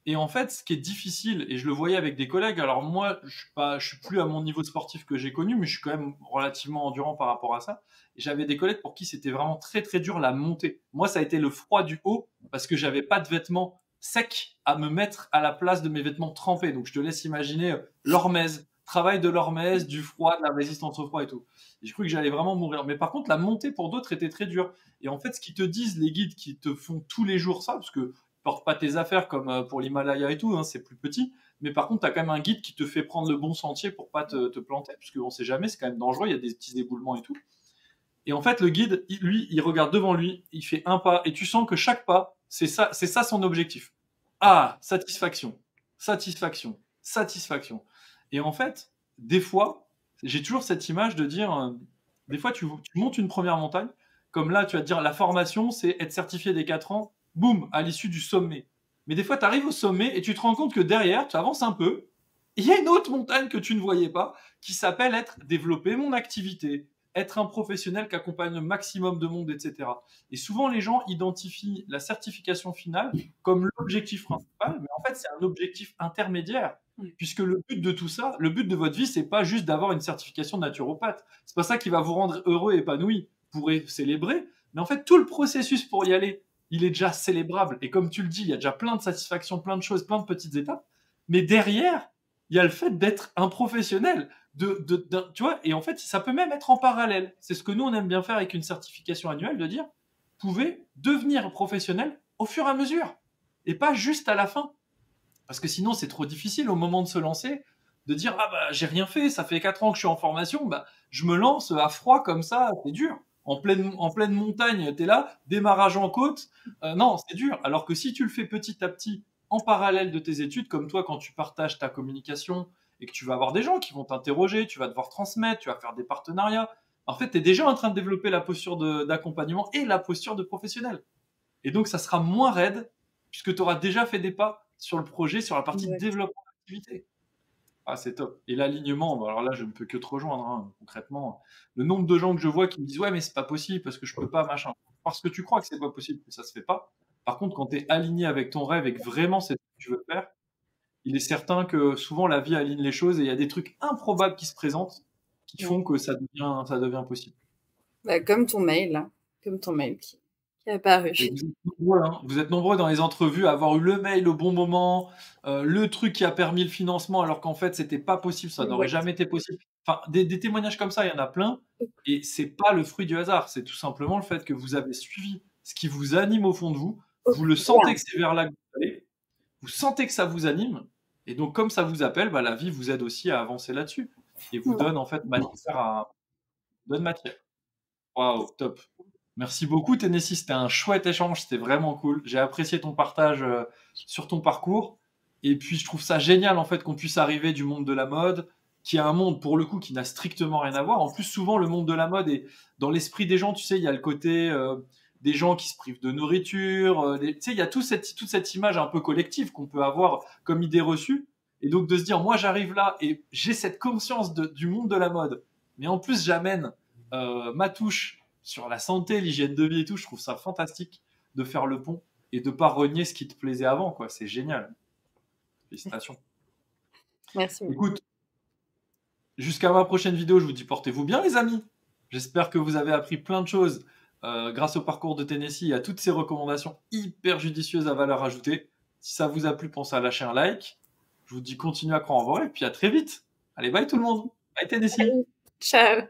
A: Et en fait, ce qui est difficile, et je le voyais avec des collègues, alors moi, je suis plus à mon niveau sportif que j'ai connu, mais je suis quand même relativement endurant par rapport à ça. Et j'avais des collègues pour qui c'était vraiment très très dur la montée. Moi, ça a été le froid du haut parce que j'avais pas de vêtements secs à me mettre à la place de mes vêtements trempés. Donc je te laisse imaginer l'hormèse, travail de l'hormèse, du froid, de la résistance au froid et tout. Et j'ai cru que j'allais vraiment mourir. Mais par contre, la montée pour d'autres était très dure. Et en fait, ce qu'ils te disent, les guides qui te font tous les jours ça, parce que porte pas tes affaires comme pour l'Himalaya et tout, hein, c'est plus petit. Mais par contre, tu as quand même un guide qui te fait prendre le bon sentier pour pas te planter, parce qu'on sait jamais, c'est quand même dangereux, il y a des petits éboulements et tout. Et en fait, le guide, lui, il regarde devant lui, il fait un pas, et tu sens que chaque pas, c'est ça son objectif. Ah, satisfaction, satisfaction, satisfaction. Et en fait, des fois, j'ai toujours cette image de dire, des fois, tu montes une première montagne, comme là, tu vas te dire, la formation, c'est être certifié des 4 ans, boum, à l'issue du sommet. Mais des fois, tu arrives au sommet et tu te rends compte que derrière, tu avances un peu, il y a une autre montagne que tu ne voyais pas, qui s'appelle être développer mon activité, être un professionnel qui accompagne le maximum de monde, etc. Et souvent, les gens identifient la certification finale comme l'objectif principal, mais en fait, c'est un objectif intermédiaire. Puisque le but de tout ça, le but de votre vie, c'est pas juste d'avoir une certification naturopathe. C'est pas ça qui va vous rendre heureux et épanoui. Vous pourrez célébrer, mais en fait, tout le processus pour y aller, il est déjà célébrable. Et comme tu le dis, il y a déjà plein de satisfactions, plein de choses, plein de petites étapes. Mais derrière, il y a le fait d'être un professionnel. tu vois, et en fait, ça peut même être en parallèle. C'est ce que nous, on aime bien faire avec une certification annuelle, de dire, vous pouvez devenir professionnel au fur et à mesure, et pas juste à la fin. Parce que sinon, c'est trop difficile au moment de se lancer, de dire, ah bah, j'ai rien fait, ça fait 4 ans que je suis en formation, bah, je me lance à froid comme ça, c'est dur. En pleine montagne, t'es là, démarrage en côte, non, c'est dur. Alors que si tu le fais petit à petit, en parallèle de tes études, comme toi, quand tu partages ta communication et que tu vas avoir des gens qui vont t'interroger, tu vas devoir transmettre, tu vas faire des partenariats, en fait, tu es déjà en train de développer la posture d'accompagnement et la posture de professionnel. Et donc, ça sera moins raide, puisque tu auras déjà fait des pas sur le projet, sur la partie
B: Exact.
A: développement d'activité. Ah, c'est top. Et l'alignement, bah, alors là, je ne peux que te rejoindre, hein, concrètement. Le nombre de gens que je vois qui me disent, ouais, mais c'est pas possible parce que je peux pas, machin. Parce que tu crois que c'est pas possible, que ça se fait pas. Par contre, quand tu es aligné avec ton rêve et que vraiment c'est ce que tu veux faire, il est certain que souvent la vie aligne les choses et il y a des trucs improbables qui se présentent qui
B: Ouais.
A: font que ça devient possible.
B: Bah, comme ton mail, là. Comme ton mail qui est apparu.
A: Et vous êtes nombreux, hein. Vous êtes nombreux dans les entrevues à avoir eu le mail au bon moment, le truc qui a permis le financement, alors qu'en fait, c'était pas possible, ça n'aurait
B: Exact.
A: jamais été possible. Enfin, des témoignages comme ça, il y en a plein, et c'est pas le fruit du hasard, c'est tout simplement le fait que vous avez suivi ce qui vous anime au fond de vous, vous le sentez
B: Voilà.
A: que c'est vers là que vous allez, vous sentez que ça vous anime, et donc comme ça vous appelle, bah, la vie vous aide aussi à avancer là-dessus, et vous
B: Ouais.
A: donne en fait matière. Waouh, top. Merci beaucoup, Tennessee. C'était un chouette échange. C'était vraiment cool. J'ai apprécié ton partage sur ton parcours. Et puis, je trouve ça génial, en fait, qu'on puisse arriver du monde de la mode, qui est un monde, pour le coup, qui n'a strictement rien à voir. En plus, souvent, le monde de la mode est dans l'esprit des gens. Tu sais, il y a le côté des gens qui se privent de nourriture. Tu sais, il y a toute cette image un peu collective qu'on peut avoir comme idée reçue. Et donc, de se dire, moi, j'arrive là et j'ai cette conscience du monde de la mode. Mais en plus, j'amène ma touche sur la santé, l'hygiène de vie et tout, je trouve ça fantastique de faire le pont et de pas renier ce qui te plaisait avant, quoi. C'est génial. Félicitations.
B: Merci beaucoup.
A: Écoute, jusqu'à ma prochaine vidéo, je vous dis portez-vous bien, les amis. J'espère que vous avez appris plein de choses grâce au parcours de Tennessee et à toutes ces recommandations hyper judicieuses à valeur ajoutée. Si ça vous a plu, pensez à lâcher un like. Je vous dis continuez à croire en vous et puis à très vite. Allez, bye tout le monde. Bye Tennessee.
B: Ciao.